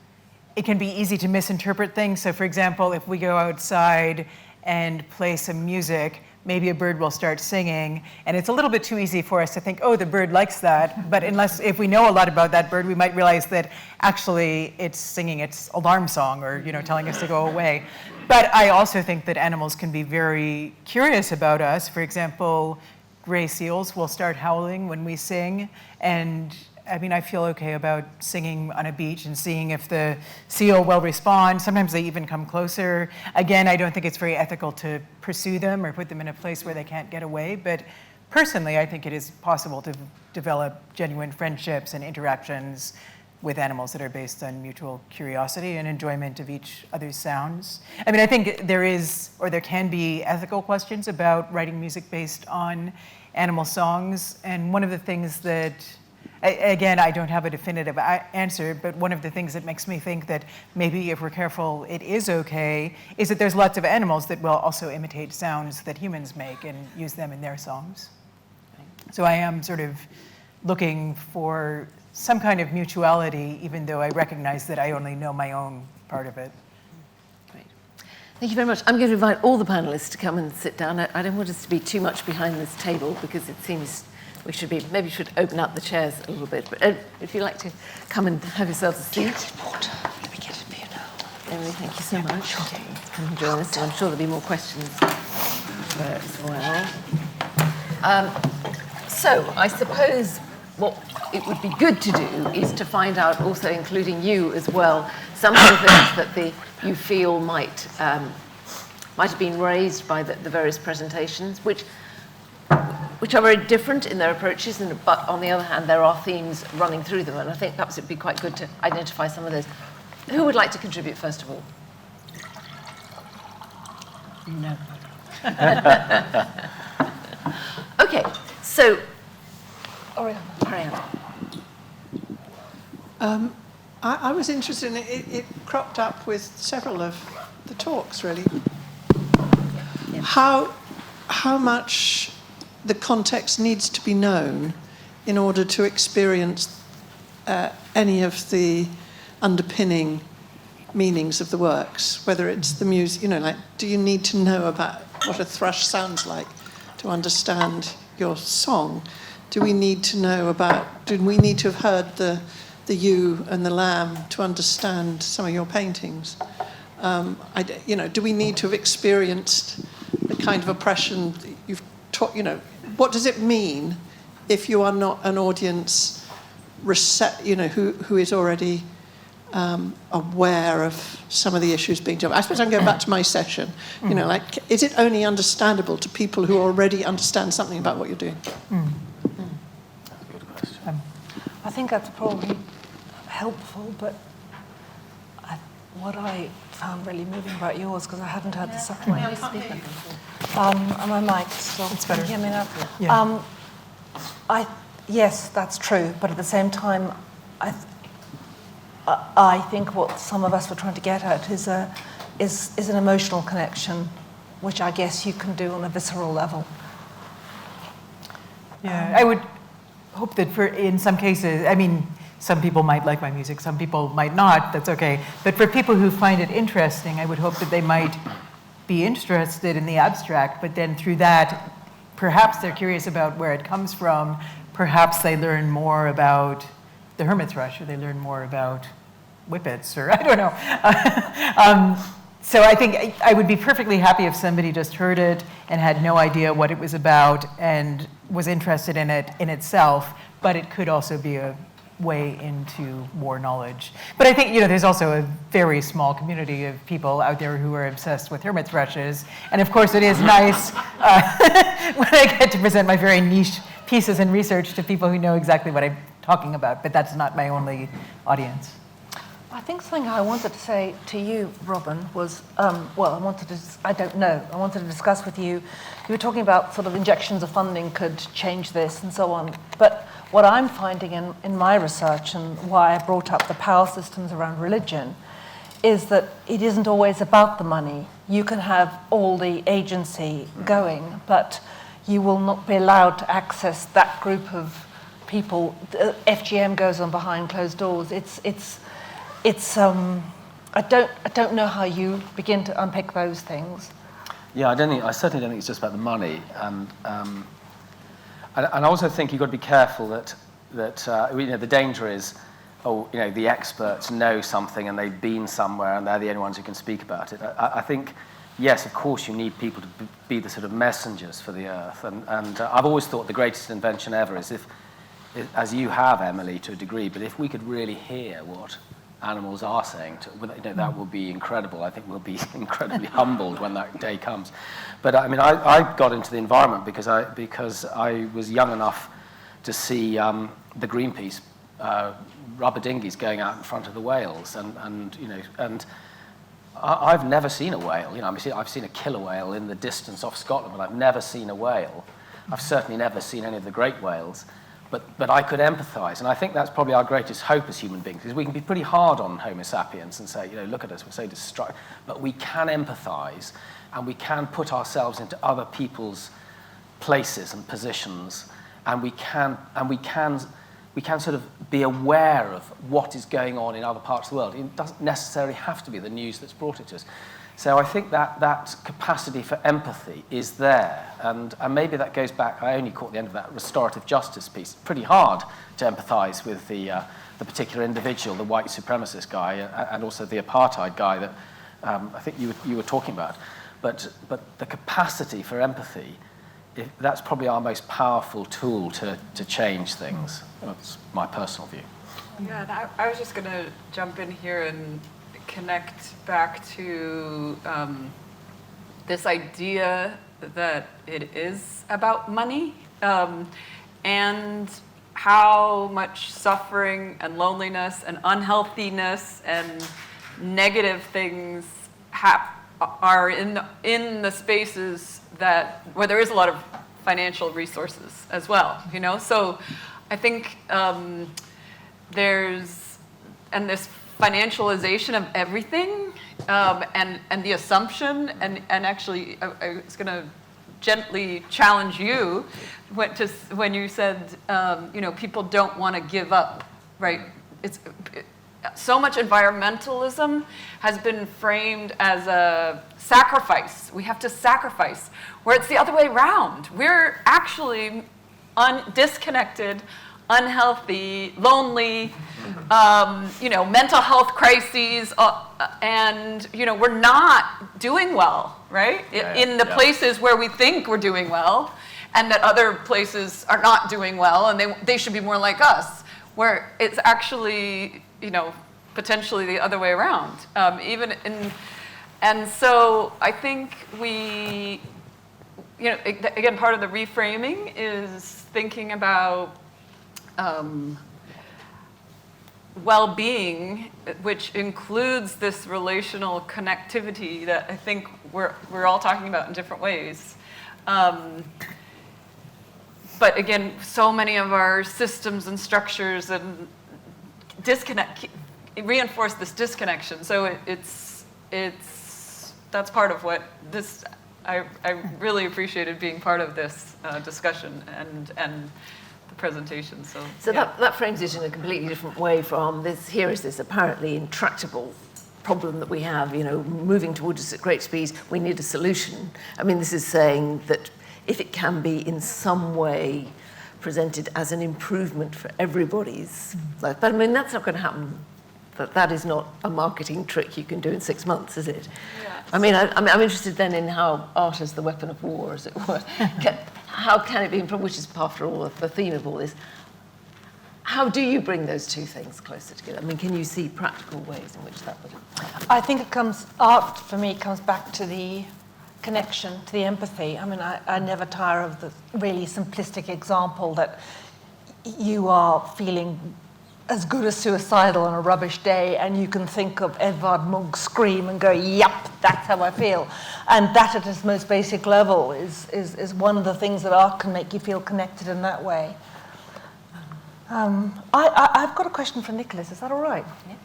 it can be easy to misinterpret things. So for example, if we go outside and play some music, maybe a bird will start singing, and it's a little bit too easy for us to think, oh, the bird likes that. But if we know a lot about that bird, we might realize that actually it's singing its alarm song or telling us to go away. But I also think that animals can be very curious about us. For example, gray seals will start howling when we sing, and I mean, I feel okay about singing on a beach and seeing if the seal will respond. Sometimes they even come closer. Again, I don't think it's very ethical to pursue them or put them in a place where they can't get away. But personally, I think it is possible to develop genuine friendships and interactions with animals that are based on mutual curiosity and enjoyment of each other's sounds. I mean, I think there is, or there can be, ethical questions about writing music based on animal songs. And one of the things that, again, I don't have a definitive answer, but one of the things that makes me think that maybe if we're careful, it is okay, is that there's lots of animals that will also imitate sounds that humans make and use them in their songs. So I am sort of looking for some kind of mutuality, even though I recognize that I only know my own part of it. Great. Thank you very much. I'm going to invite all the panelists to come and sit down. I don't want us to be too much behind this table because it seems we should be, maybe we should open up the chairs a little bit. But if you'd like to come and have yourselves a seat. Let me get it for you now. Emily, thank you so much. Come and join us, and I'm sure there'll be more questions as well. So I suppose what it would be good to do is to find out, also including you as well, some of the things that you feel might have been raised by the various presentations, which are very different in their approaches, but on the other hand, there are themes running through them, and I think perhaps it would be quite good to identify some of those. Who would like to contribute first of all? No. Okay, so Oriana. I was interested in it. It cropped up with several of the talks, really. Yeah. How much the context needs to be known in order to experience any of the underpinning meanings of the works, whether it's the music, like, do you need to know about what a thrush sounds like to understand your song? Do we need to have heard the ewe and the lamb to understand some of your paintings? Do we need to have experienced the kind of oppression that you've taught, what does it mean if you are not an audience who is already aware of some of the issues being dealt with? I suppose I'm going back to my session. Is it only understandable to people who already understand something about what you're doing? I think that's probably helpful, but what I found really moving about yours, because I hadn't heard the second one. Am I mic'd? So can you hear me now? Yeah. Yes, that's true, but at the same time, I think what some of us were trying to get at is an emotional connection, which I guess you can do on a visceral level. Yeah, I would hope that in some cases, Some people might like my music, some people might not, that's okay. But for people who find it interesting, I would hope that they might be interested in the abstract, but then through that, perhaps they're curious about where it comes from, perhaps they learn more about the hermit thrush, or they learn more about whippets, or I don't know. So I think I would be perfectly happy if somebody just heard it and had no idea what it was about and was interested in it in itself, but it could also be a way into more knowledge. But I think, there's also a very small community of people out there who are obsessed with hermit thrushes. And of course it is nice when I get to present my very niche pieces in research to people who know exactly what I'm talking about, but that's not my only audience. I think something I wanted to say to you, Robin, was, I wanted to discuss with you, you were talking about sort of injections of funding could change this and so on, but what I'm finding in my research and why I brought up the power systems around religion is that it isn't always about the money. You can have all the agency going, but you will not be allowed to access that group of people. FGM goes on behind closed doors. I don't know how you begin to unpick those things. Yeah, I certainly don't think it's just about the money, and I also think you've got to be careful that the danger is, the experts know something and they've been somewhere and they're the only ones who can speak about it. I think, yes, of course, you need people to be the sort of messengers for the earth, and I've always thought the greatest invention ever is if, as you have, Emily, to a degree, but if we could really hear what animals are saying, that will be incredible. I think we'll be incredibly humbled when that day comes. But I mean, I got into the environment because I was young enough to see the Greenpeace rubber dinghies going out in front of the whales, and I've never seen a whale. I've seen a killer whale in the distance off Scotland, but I've never seen a whale. I've certainly never seen any of the great whales. But I could empathize, and I think that's probably our greatest hope as human beings, because we can be pretty hard on Homo sapiens and say, look at us, we're so destructive. But we can empathize, and we can put ourselves into other people's places and positions, and we can sort of be aware of what is going on in other parts of the world. It doesn't necessarily have to be the news that's brought it to us. So I think that capacity for empathy is there, and maybe that goes back. I only caught the end of that restorative justice piece. Pretty hard to empathise with the particular individual, the white supremacist guy, and also the apartheid guy that I think you were talking about. But the capacity for empathy, that's probably our most powerful tool to change things. That's my personal view. Yeah, and I was just going to jump in here and connect back to this idea that it is about money, and how much suffering and loneliness and unhealthiness and negative things are in the spaces where there is a lot of financial resources as well, So I think there's this financialization of everything, and the assumption, and actually I was going to gently challenge you when you said, people don't want to give up, right? So much environmentalism has been framed as a sacrifice. We have to sacrifice, where it's the other way around. We're actually disconnected, unhealthy, lonely, mental health crises, and we're not doing well, right? In the places where we think we're doing well, and that other places are not doing well, and they should be more like us, where it's actually potentially the other way around. And so I think we, again, part of the reframing is thinking about well-being, which includes this relational connectivity that I think we're all talking about in different ways. But again, so many of our systems and structures and reinforce this disconnection. So that's part of what this. I really appreciated being part of this discussion and the presentation. So yeah. that frames it in a completely different way from this. Here is this apparently intractable problem that we have, moving towards us at great speeds. We need a solution. I mean, this is saying that if it can be in some way presented as an improvement for everybody's life, but I mean, that's not going to happen. That is not a marketing trick you can do in 6 months, is it? Yeah. I mean, I'm interested then in how art is the weapon of war, as it were. How can it be improved, which is, after all, the theme of all this. How do you bring those two things closer together? I mean, can you see practical ways in which that would... I think art, for me, comes back to the connection, to the empathy. I mean, I never tire of the really simplistic example that you are feeling as good as suicidal on a rubbish day, and you can think of Edvard Munch's Scream and go, yep, that's how I feel. And that at its most basic level is one of the things that art can make you feel connected in that way. I've got a question for Nicholas. Is that all right? Yeah.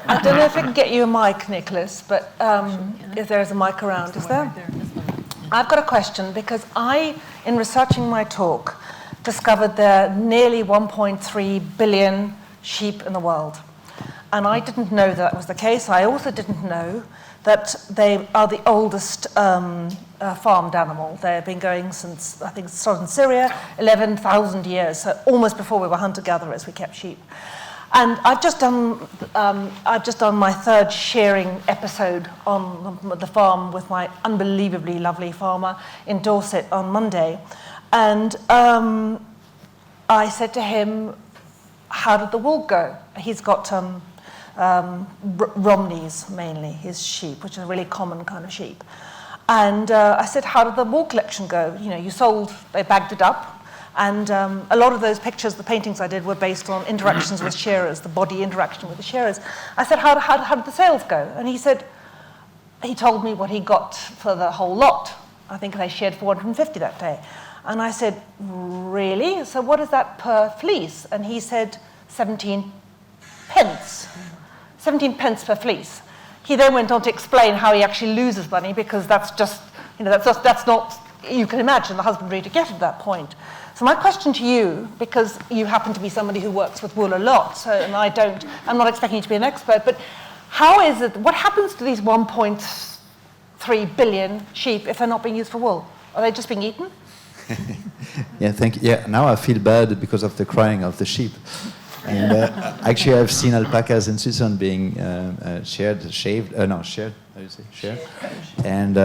I don't know if I can get you a mic, Nicholas, but if there is a mic around, is there? I've got a question because in researching my talk, discovered there are nearly 1.3 billion sheep in the world. And I didn't know that was the case. I also didn't know that they are the oldest farmed animal. They've been going since, I think, it started in Syria, 11,000 years, so almost before we were hunter-gatherers, we kept sheep. And I've just done my third shearing episode on the farm with my unbelievably lovely farmer in Dorset on Monday. And I said to him, how did the wool go? He's got Romneys, mainly, his sheep, which is a really common kind of sheep. And I said, how did the wool collection go? You sold, they bagged it up. And a lot of those pictures, the paintings I did, were based on interactions with shearers, the body interaction with the shearers. I said, how did the sales go? And he told me what he got for the whole lot. I think they sheared 450 that day. And I said, really? So what is that per fleece? And he said, 17 pence. 17 pence per fleece. He then went on to explain how he actually loses money because that's just, that's not, you can imagine the husbandry to get at that point. So my question to you, because you happen to be somebody who works with wool a lot, and I'm not expecting you to be an expert, but how is it, what happens to these 1.3 billion sheep if they're not being used for wool? Are they just being eaten? Yeah, thank you. Yeah, now I feel bad because of the crying of the sheep. And actually, I've seen alpacas in Sutherland being shared, how do you say, shared? And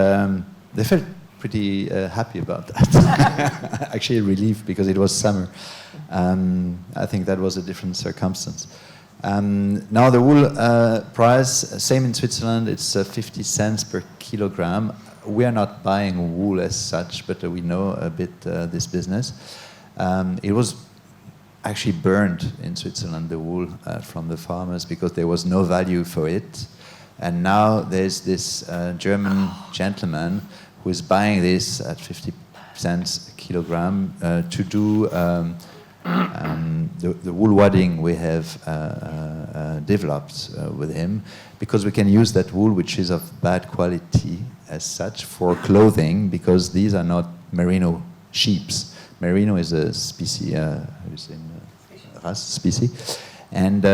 they felt pretty happy about that. Actually, relief because it was summer. I think that was a different circumstance. Now the wool price, same in Switzerland, it's 50 cents per kilogram. We are not buying wool as such, but we know a bit this business. It was actually burned in Switzerland, the wool from the farmers, because there was no value for it. And now there's this German gentleman who is buying this at 50 cents a kilogram to do the wool wadding we have developed with him, because we can use that wool, which is of bad quality as such, for clothing, because these are not merino sheeps. Merino is a species, species, and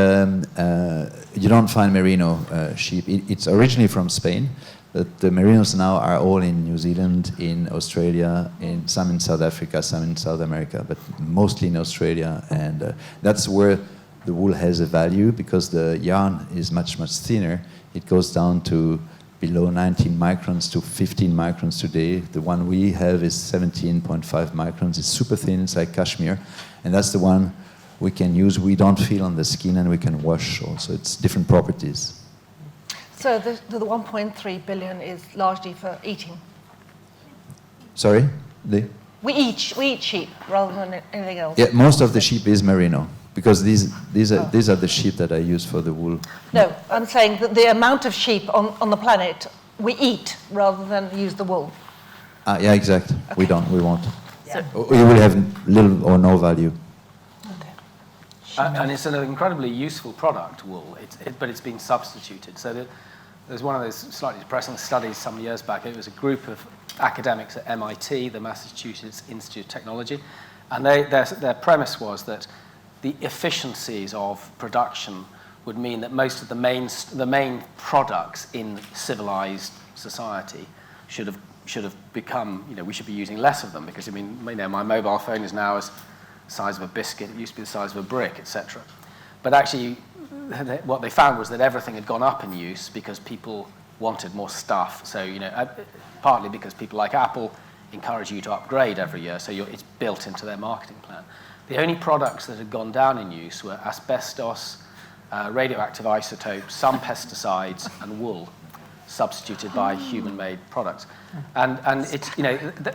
you don't find merino sheep. It's originally from Spain, but the merinos now are all in New Zealand, in Australia, some in South Africa, some in South America, but mostly in Australia, and that's where the wool has a value, because the yarn is much, much thinner. It goes down to below 19 microns to 15 microns today. The one we have is 17.5 microns. It's super thin, it's like cashmere, and that's the one we can use. We don't feel on the skin, and we can wash also. It's different properties. So the 1.3 billion is largely for eating? Sorry? We eat sheep rather than anything else? Yeah, most of the sheep is merino, because these are the sheep that I use for the wool. No, I'm saying that the amount of sheep on the planet we eat rather than use the wool. Yeah, exactly. Okay. We won't. Yeah. It will have little or no value. And it's an incredibly useful product, wool, but it's been substituted. So there's one of those slightly depressing studies some years back. It was a group of academics at MIT, the Massachusetts Institute of Technology, And their premise was that the efficiencies of production would mean that most of the main products in civilized society should have become, we should be using less of them, because my mobile phone is now as the size of a biscuit, it used to be the size of a brick, etc. But actually, what they found was that everything had gone up in use because people wanted more stuff. So, partly because people like Apple encourage you to upgrade every year, so it's built into their marketing plan. The only products that had gone down in use were asbestos, radioactive isotopes, some pesticides, and wool, substituted by human-made products. And it's,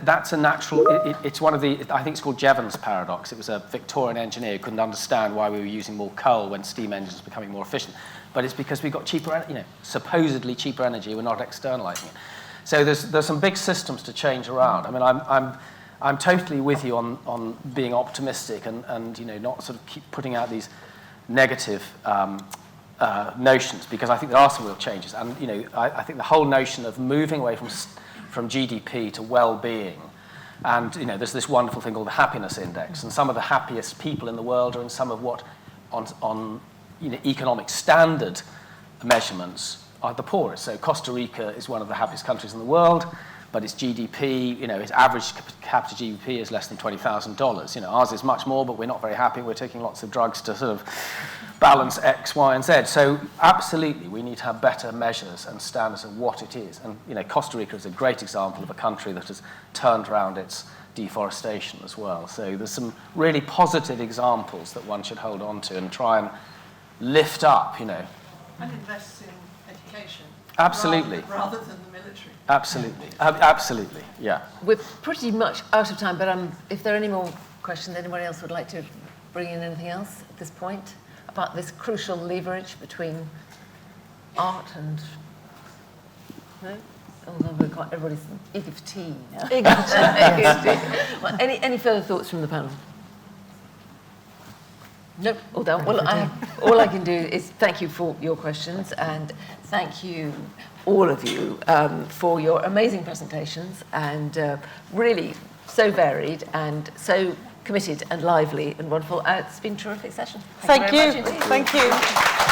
that's a natural, it's one of the, I think it's called Jevons paradox. It was a Victorian engineer who couldn't understand why we were using more coal when steam engines were becoming more efficient. But it's because we got cheaper, supposedly cheaper energy, we're not externalizing it. So there's some big systems to change around. I'm totally with you on being optimistic and not sort of keep putting out these negative notions, because I think there are some real changes. And I think the whole notion of moving away from GDP to well-being, and there's this wonderful thing called the happiness index, and some of the happiest people in the world are in some of what on economic standard measurements are the poorest. So Costa Rica is one of the happiest countries in the world, but its GDP, its average capita GDP is less than $20,000. Ours is much more, but we're not very happy. We're taking lots of drugs to sort of balance X, Y, and Z. So absolutely, we need to have better measures and standards of what it is. And Costa Rica is a great example of a country that has turned around its deforestation as well. So there's some really positive examples that one should hold on to and try and lift up, And invest in education. Absolutely. Rather than the military. Absolutely. Absolutely, yeah. We're pretty much out of time, but if there are any more questions, anyone else would like to bring in anything else at this point about this crucial leverage between art and... No? Oh, everybody's eager for tea now. Eager for tea. Well, any further thoughts from the panel? Nope, all done. Well, all I can do is thank you for your questions, and thank you, all of you, for your amazing presentations, and really so varied and so committed and lively and wonderful. It's been a terrific session. Thank you. Very much indeed. Thank you.